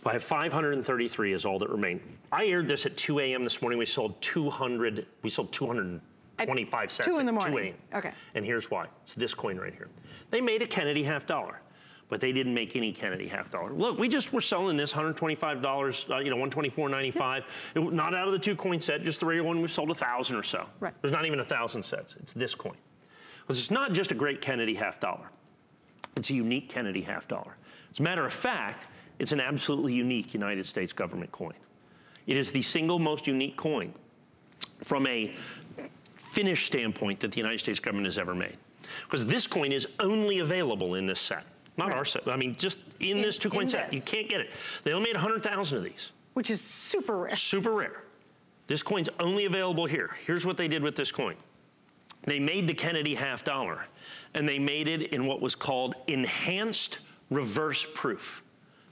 By 533 is all that remained. I aired this at 2 a.m. this morning. We sold 225 sets 2 in the at 2 morning. a.m. Okay. And here's why. It's this coin right here. They made a Kennedy half dollar, but they didn't make any Kennedy half dollar. Look, we just were selling this $125, $124.95. Not out of the 2 coin set, just the regular one. We sold 1,000 or so. Right. There's not even 1,000 sets. It's this coin. Because it's not just a great Kennedy half dollar. It's a unique Kennedy half dollar. As a matter of fact, it's an absolutely unique United States government coin. It is the single most unique coin from a finish standpoint that the United States government has ever made. Because this coin is only available in this set. Not our set. I mean, just in this 2 coin set. You can't get it. They only made 100,000 of these. Which is super rare. Super rare. This coin's only available here. Here's what they did with this coin. They made the Kennedy half dollar, and they made it in what was called enhanced reverse proof.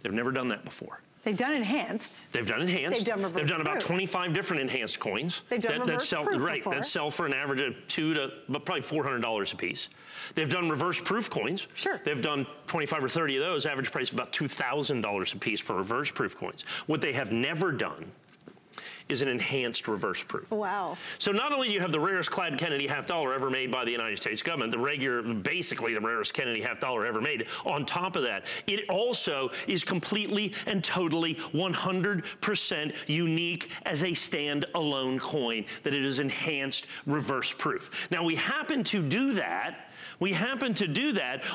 They've never done that before. They've done enhanced. They've done enhanced. They've done reverse They've done about proof. 25 different enhanced coins. They've done reverse proof right, before. that sell for an average of probably $400 a piece. They've done reverse proof coins. Sure. They've done 25 or 30 of those, average price of about $2,000 a piece for reverse proof coins. What they have never done is an enhanced reverse proof. Wow. So not only do you have the rarest clad Kennedy half dollar ever made by the United States government, basically the rarest Kennedy half dollar ever made, on top of that, it also is completely and totally 100% unique as a stand-alone coin, that it is enhanced reverse proof. Now we happen to do that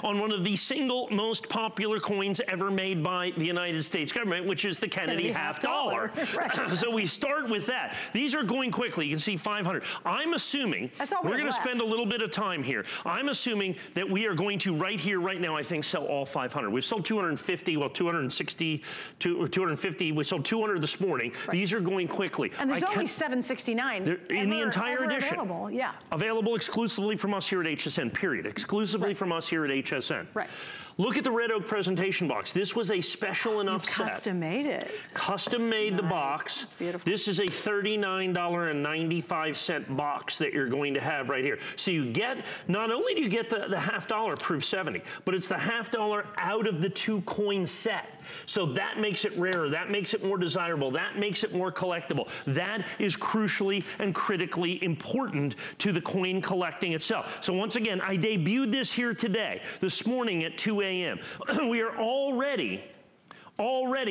on one of the single most popular coins ever made by the United States government, which is the Kennedy half dollar. Right. So we start with that. These are going quickly. You can see 500. I'm assuming we're going to spend a little bit of time here. I'm assuming that we are going to right here, right now, I think, sell all 500. We've sold 250, well, 260, 250. We sold 200 this morning. Right. These are going quickly. And there's only 769 in the entire edition. Available. Yeah. Available exclusively from us here at HSN, period. Exclusively from us here at HSN. Right. Look at the red oak presentation box. This was a special enough set. Custom made it. Custom made the box. That's beautiful. This is a $39.95 box that you're going to have right here. So you get, not only do you get the half dollar proof 70, but it's the half dollar out of the 2 coin set. So that makes it rarer, that makes it more desirable, that makes it more collectible. That is crucially and critically important to the coin collecting itself. So once again, I debuted this here today, this morning at 2 a.m. We are already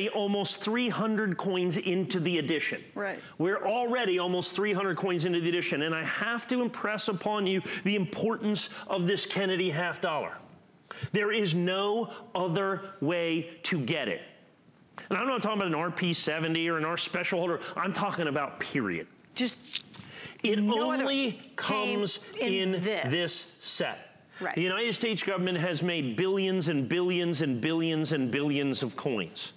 almost 300 coins into the edition. Right. We're already almost 300 coins into the edition, and I have to impress upon you the importance of this Kennedy half dollar. There is no other way to get it. And I'm not talking about an RP70 or an R special holder. I'm talking about period. It only comes in this set. Right. The United States government has made billions and billions and billions and billions of coins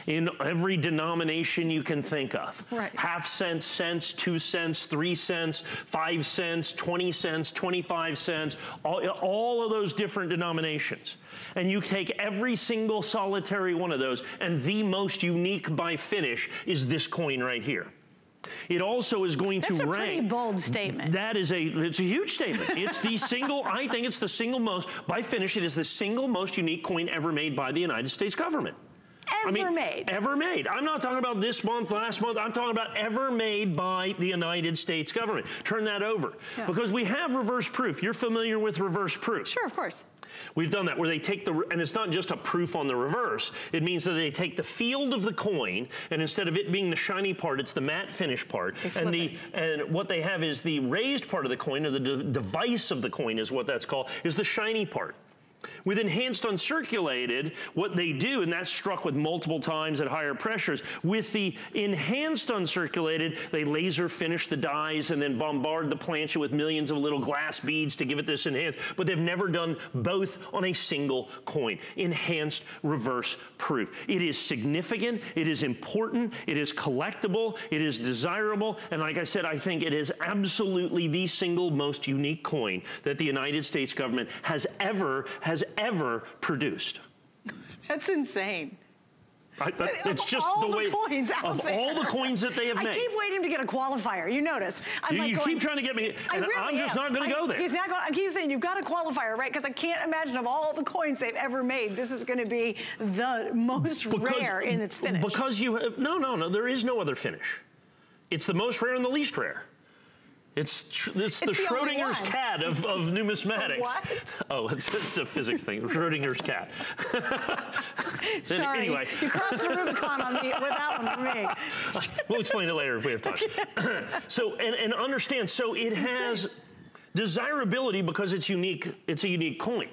in every denomination you can think of. Right. Half cents, cents, 2 cents, 3 cents, 5 cents, 20 cents, 25 cents, all of those different denominations. And you take every single solitary one of those, and the most unique by finish is this coin right here. It also is going to rank. That's a pretty bold statement. It's a huge statement. It's the I think it's the single most, by finish, it is the single most unique coin ever made by the United States government. Ever made. Ever made. I'm not talking about this month, last month. I'm talking about ever made by the United States government. Turn that over. Yeah. Because we have reverse proof. You're familiar with reverse proof. Sure, of course. We've done that where they take and it's not just a proof on the reverse. It means that they take the field of the coin, and instead of it being the shiny part, it's the matte finish part. And what they have is the raised part of the coin, or the device of the coin is what that's called, is the shiny part. With enhanced uncirculated, what they do, and that's struck with multiple times at higher pressures, with the enhanced uncirculated, they laser finish the dies and then bombard the plancha with millions of little glass beads to give it this enhanced, but they've never done both on a single coin. Enhanced reverse proof. It is significant, it is important, it is collectible, it is desirable, and like I said, I think it is absolutely the single most unique coin that the United States government has ever produced. That's insane. It's just the way of all the coins that they have made. I keep waiting to get a qualifier. You notice. You keep trying to get me, and I'm just not going to go there. He's not going. I keep saying you've got a qualifier, right? Because I can't imagine of all the coins they've ever made, this is going to be the most rare in its finish. Because you have, no. There is no other finish. It's the most rare and the least rare. It's the Schrodinger's cat of numismatics. What? Oh, it's a physics thing. Schrodinger's cat. Sorry, anyway. You crossed the Rubicon on me with that one for me. We'll explain it later if we have time. So, and understand, so it has desirability because it's unique. It's a unique coin.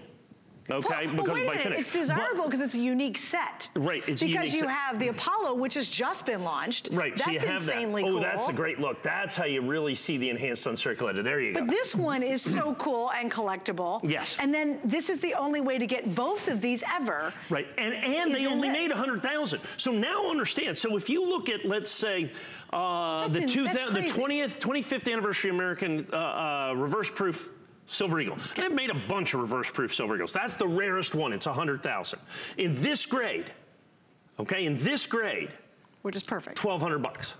Okay, well, because wait a by minute. finish. It's desirable because it's a unique set. Right, it's a unique set. Because you have the Apollo, which has just been launched. Right, that's so you have insanely that. cool. Oh, that's the great look. That's how you really see the enhanced uncirculated. There you go. But this one is so cool and collectible. Yes. And then this is the only way to get both of these ever. Right, and they only made 100,000. So now understand. So if you look at, let's say, the 25th anniversary American reverse proof Silver Eagle. They've made a bunch of reverse proof Silver Eagles. That's the rarest one. It's 100,000. In this grade, okay, which is perfect. $1,200.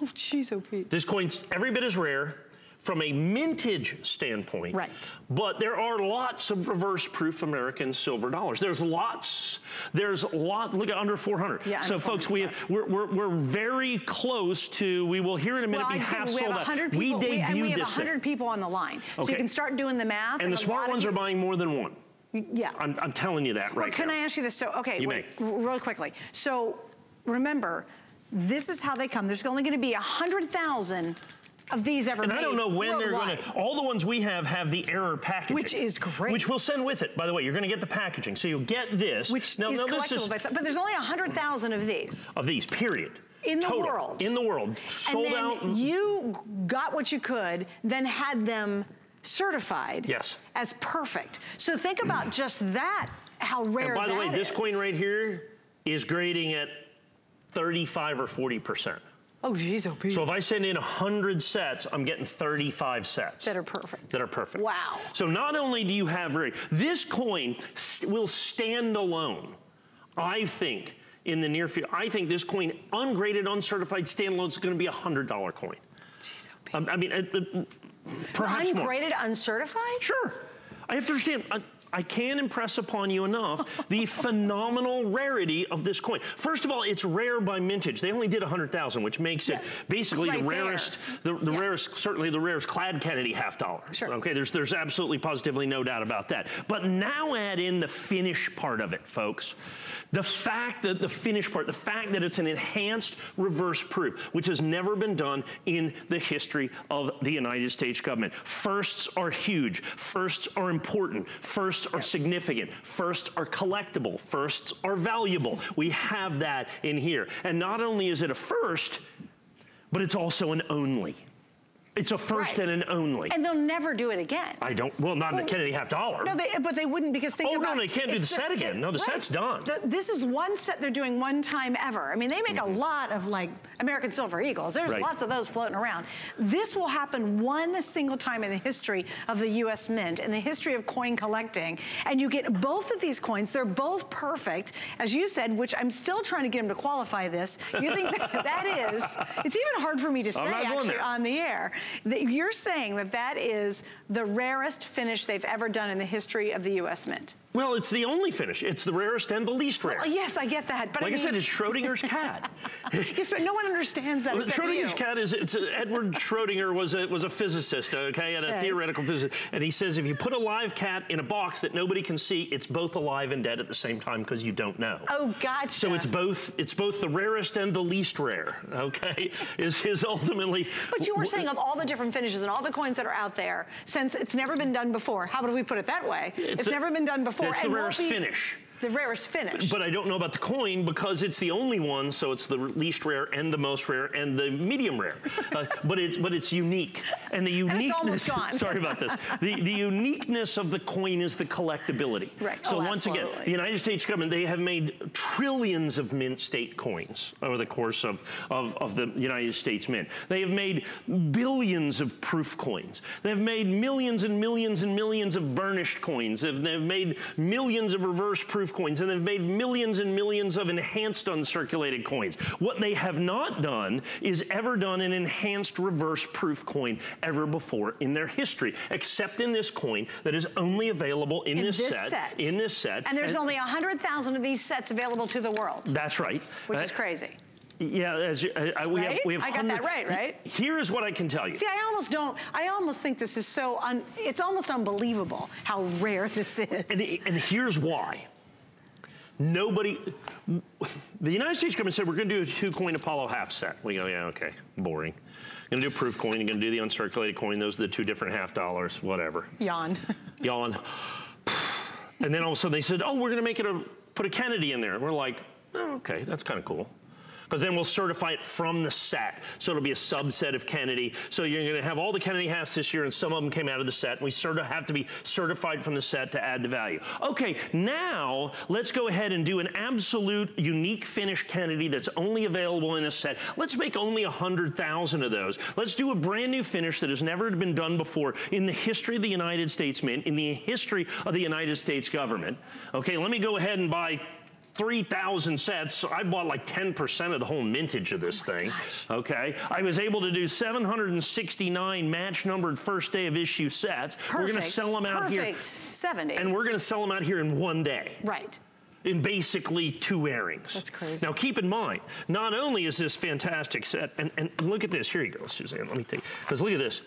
Oh, jeez, oh, Pete. This coin's every bit as rare from a mintage standpoint. Right. But there are lots of reverse proof American silver dollars. There's lots. Look at under 400. Yeah, so folks, we're very close to, we will hear in a minute, be half sold out. We have 100 people on the line. Okay. So you can start doing the math. And the smart ones are buying more than one. Yeah. I'm telling you that right now. Can I ask you this? So, okay, wait, real quickly. So remember, this is how they come. There's only going to be 100,000 of these ever made. And I don't know when they're going to, all the ones we have the error packaging. Which is great. Which we'll send with it, by the way. You're going to get the packaging. So you'll get this. Which is collectible, but there's only 100,000 of these. Of these, period. In the world. In the world. Sold out. And then you got what you could, then had them certified as perfect. So think about just that, how rare that is. And by the way, this coin right here is grading at 35 or 40%. Oh, geez, oh, Pete. So if I send in 100 sets, I'm getting 35 sets. That are perfect. That are perfect. Wow. So not only do you have this coin will stand alone, I think, in the near future. I think this coin, ungraded, uncertified, standalone, is going to be a $100 coin. Jeez, oh, Pete. I mean, perhaps more. Ungraded, uncertified? Sure. I have to understand. I can't impress upon you enough the phenomenal rarity of this coin. First of all, it's rare by mintage. They only did 100,000, which makes it basically the rarest, rarest, certainly the rarest clad Kennedy half dollar. Sure. Okay, there's absolutely positively no doubt about that. But now add in the finish part of it, folks. The fact that the finish part, the fact that it's an enhanced reverse proof, which has never been done in the history of the United States government. Firsts are huge. Firsts are important. Firsts are significant. Firsts are collectible. Firsts are valuable. We have that in here. And not only is it a first, but it's also an only. It's a first and an only. And they'll never do it again. Well, not in the Kennedy half dollar. No, but they wouldn't, because think about it. Oh, no, they can't do the set again. No, the set's done. This is one set they're doing one time ever. I mean, they make a lot of, like, American Silver Eagles. There's lots of those floating around. This will happen one single time in the history of the U.S. Mint, in the history of coin collecting. And you get both of these coins. They're both perfect, as you said, which I'm still trying to get them to qualify this. You think that is, it's even hard for me to say, actually, on the air. You're saying that is the rarest finish they've ever done in the history of the U.S. Mint. Well, it's the only finish. It's the rarest and the least rare. Well, yes, I get that. But like I said, it's Schrodinger's cat. Yes, but no one understands that. Schrodinger's cat is, Edward Schrodinger was a physicist, okay, and a theoretical physicist. And he says if you put a live cat in a box that nobody can see, it's both alive and dead at the same time because you don't know. Oh, gotcha. So it's both the rarest and the least rare, okay, is ultimately. But you were saying of all the different finishes and all the coins that are out there, since it's never been done before, how would we put it that way? It's never been done before. It's the rarest finish. The rarest finish. But I don't know about the coin because it's the only one, so it's the least rare and the most rare and the medium rare. But it's unique. And the uniqueness, it's almost gone. Sorry about this. The uniqueness of the coin is the collectability. Right. So once again, the United States government, they have made trillions of mint state coins over the course of the United States Mint. They have made billions of proof coins. They've made millions and millions and millions of burnished coins. They've made millions of reverse proof coins, and they've made millions and millions of enhanced uncirculated coins. What they have not done is ever done an enhanced reverse proof coin ever before in their history, except in this coin that is only available in this set. In this set. And there's only 100,000 of these sets available to the world. That's right. Which is crazy. Yeah, we have I got that right? Here's what I can tell you. See, I almost think this is so, it's almost unbelievable how rare this is. And here's why. The United States government said, we're going to do a 2-coin Apollo half set. We go, yeah, okay, boring. Going to do a proof coin, you're going to do the uncirculated coin. Those are the 2 different $half, whatever. Yawn. Yawn. And then all of a sudden they said, oh, we're going to make it put a Kennedy in there. And we're like, oh, okay, that's kind of cool. Because then we'll certify it from the set. So it'll be a subset of Kennedy. So you're going to have all the Kennedy halves this year, and some of them came out of the set. And we sort of have to be certified from the set to add the value. Okay, now let's go ahead and do an absolute unique finish Kennedy that's only available in this set. Let's make only 100,000 of those. Let's do a brand new finish that has never been done before in the history of the United States Mint, in the history of the United States government. Okay, let me go ahead and buy 3,000 sets. So I bought like 10% of the whole mintage of this thing. Gosh. Okay. I was able to do 769 match numbered first day of issue sets. Perfect. We're going to sell them out here. 70. And we're going to sell them out here in 1 day. Right. In basically 2 airings. That's crazy. Now keep in mind, not only is this fantastic set, and look at this. Here you go, Suzanne. Let me take, because look at this.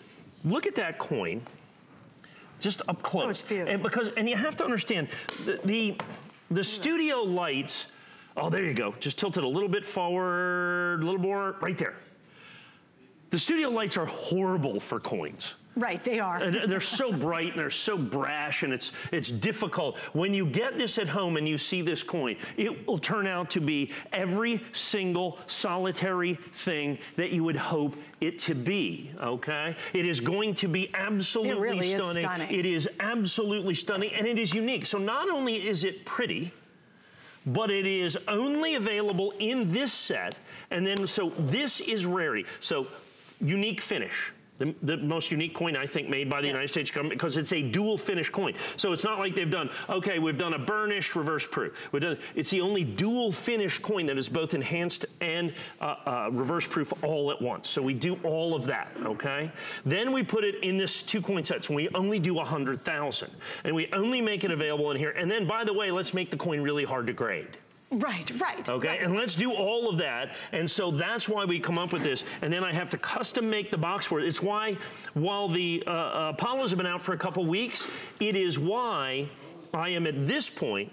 Look at that coin, just up close. Oh, it's beautiful. And you have to understand, the studio lights, oh, there you go. Just tilt it a little bit forward, a little more, right there. The studio lights are horrible for coins. Right, they are. And they're so bright and they're so brash, and it's difficult. When you get this at home and you see this coin, it will turn out to be every single solitary thing that you would hope it to be, okay? It is going to be absolutely really stunning. Is stunning. It is absolutely stunning, and it is unique. So not only is it pretty, but it is only available in this set, and then, so this is rarity. So unique finish. The most unique coin, I think, made by the United States government, because it's a dual finish coin. So it's not like they've done, okay, we've done a burnished reverse proof. It's the only dual finish coin that is both enhanced and reverse proof all at once. So we do all of that, okay? Then we put it in this 2-coin set. So we only do 100,000. And we only make it available in here. And then, by the way, let's make the coin really hard to grade. Right. Okay, right. And let's do all of that. And so that's why we come up with this. And then I have to custom make the box for it. It's why, while the Apollos have been out for a couple weeks, it is why I am at this point.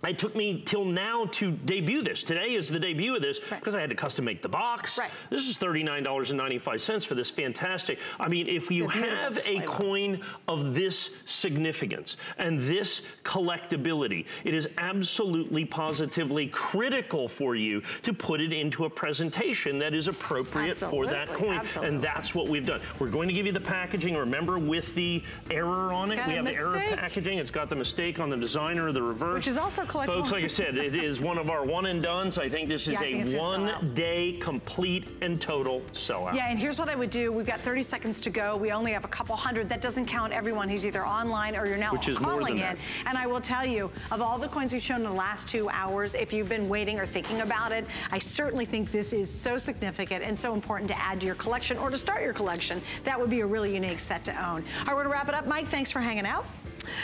It took me till now to debut this. Today is the debut of this because I had to custom make the box. Right. This is $39.95 for this fantastic. I mean, if you have a coin of this significance and this collectability, it is absolutely positively critical for you to put it into a presentation that is appropriate for that coin. And that's what we've done. We're going to give you the packaging. Remember, with the error on it, we have the error packaging. It's got the mistake on the designer of the reverse. Which is also collectible. Folks, like I said, it is one of our one and dones. I think this is a 1-day complete and total sellout. Yeah, and here's what I would do. We've got 30 seconds to go. We only have a couple hundred. That doesn't count everyone who's either online or you're now calling in. And I will tell you, of all the coins we've shown in the last 2 hours, if you've been waiting or thinking about it, I certainly think this is so significant and so important to add to your collection or to start your collection. That would be a really unique set to own. All right, we're gonna wrap it up. Mike, thanks for hanging out.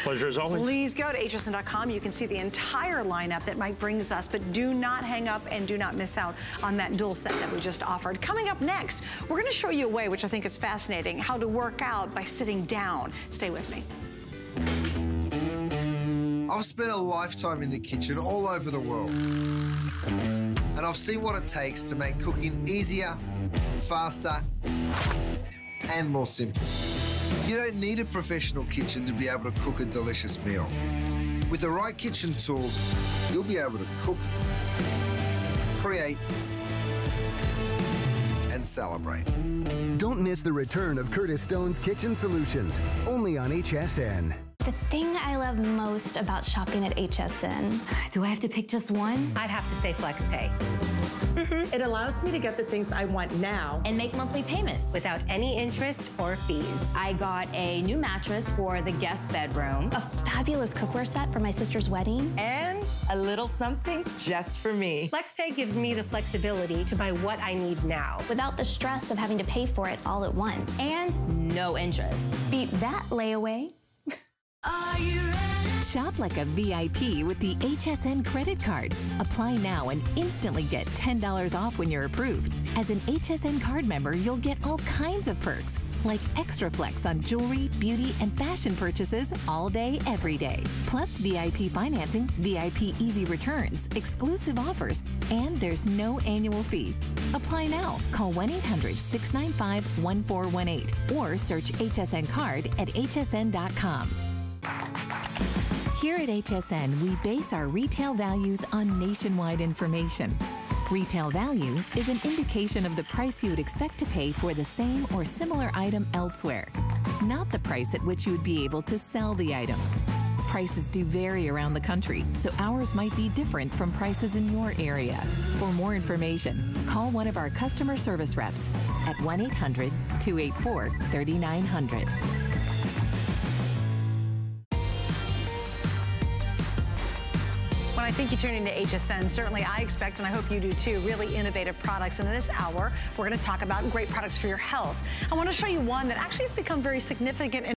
Pleasure as always. Please go to hsn.com. You can see the entire lineup that Mike brings us, but do not hang up and do not miss out on that dual set that we just offered. Coming up next, we're going to show you a way, which I think is fascinating, how to work out by sitting down. Stay with me. I've spent a lifetime in the kitchen all over the world, and I've seen what it takes to make cooking easier, faster, and more simple. You don't need a professional kitchen to be able to cook a delicious meal. With the right kitchen tools, you'll be able to cook, create, and celebrate. Don't miss the return of Curtis Stone's Kitchen Solutions, only on HSN. The thing I love most about shopping at HSN. Do I have to pick just one? I'd have to say FlexPay. It allows me to get the things I want now And make monthly payments. Without any interest or fees. I got a new mattress for the guest bedroom. A fabulous cookware set for my sister's wedding. and a little something just for me. FlexPay gives me the flexibility to buy what I need now. Without the stress of having to pay for it all at once. And no interest. Beat that layaway. Shop like a VIP with the HSN credit card. Apply now and instantly get $10 off when you're approved. As an HSN card member, you'll get all kinds of perks, like extra flex on jewelry, beauty, and fashion purchases all day, every day. Plus VIP financing, VIP easy returns, exclusive offers, and there's no annual fee. Apply now. Call 1-800-695-1418 or search HSN card at hsn.com. Here at HSN, we base our retail values on nationwide information. Retail value is an indication of the price you would expect to pay for the same or similar item elsewhere, not the price at which you would be able to sell the item. Prices do vary around the country, so ours might be different from prices in your area. For more information, call one of our customer service reps at 1-800-284-3900. When I think you tune into HSN, certainly I expect, and I hope you do too, really innovative products. And in this hour, we're going to talk about great products for your health. I want to show you one that actually has become very significant in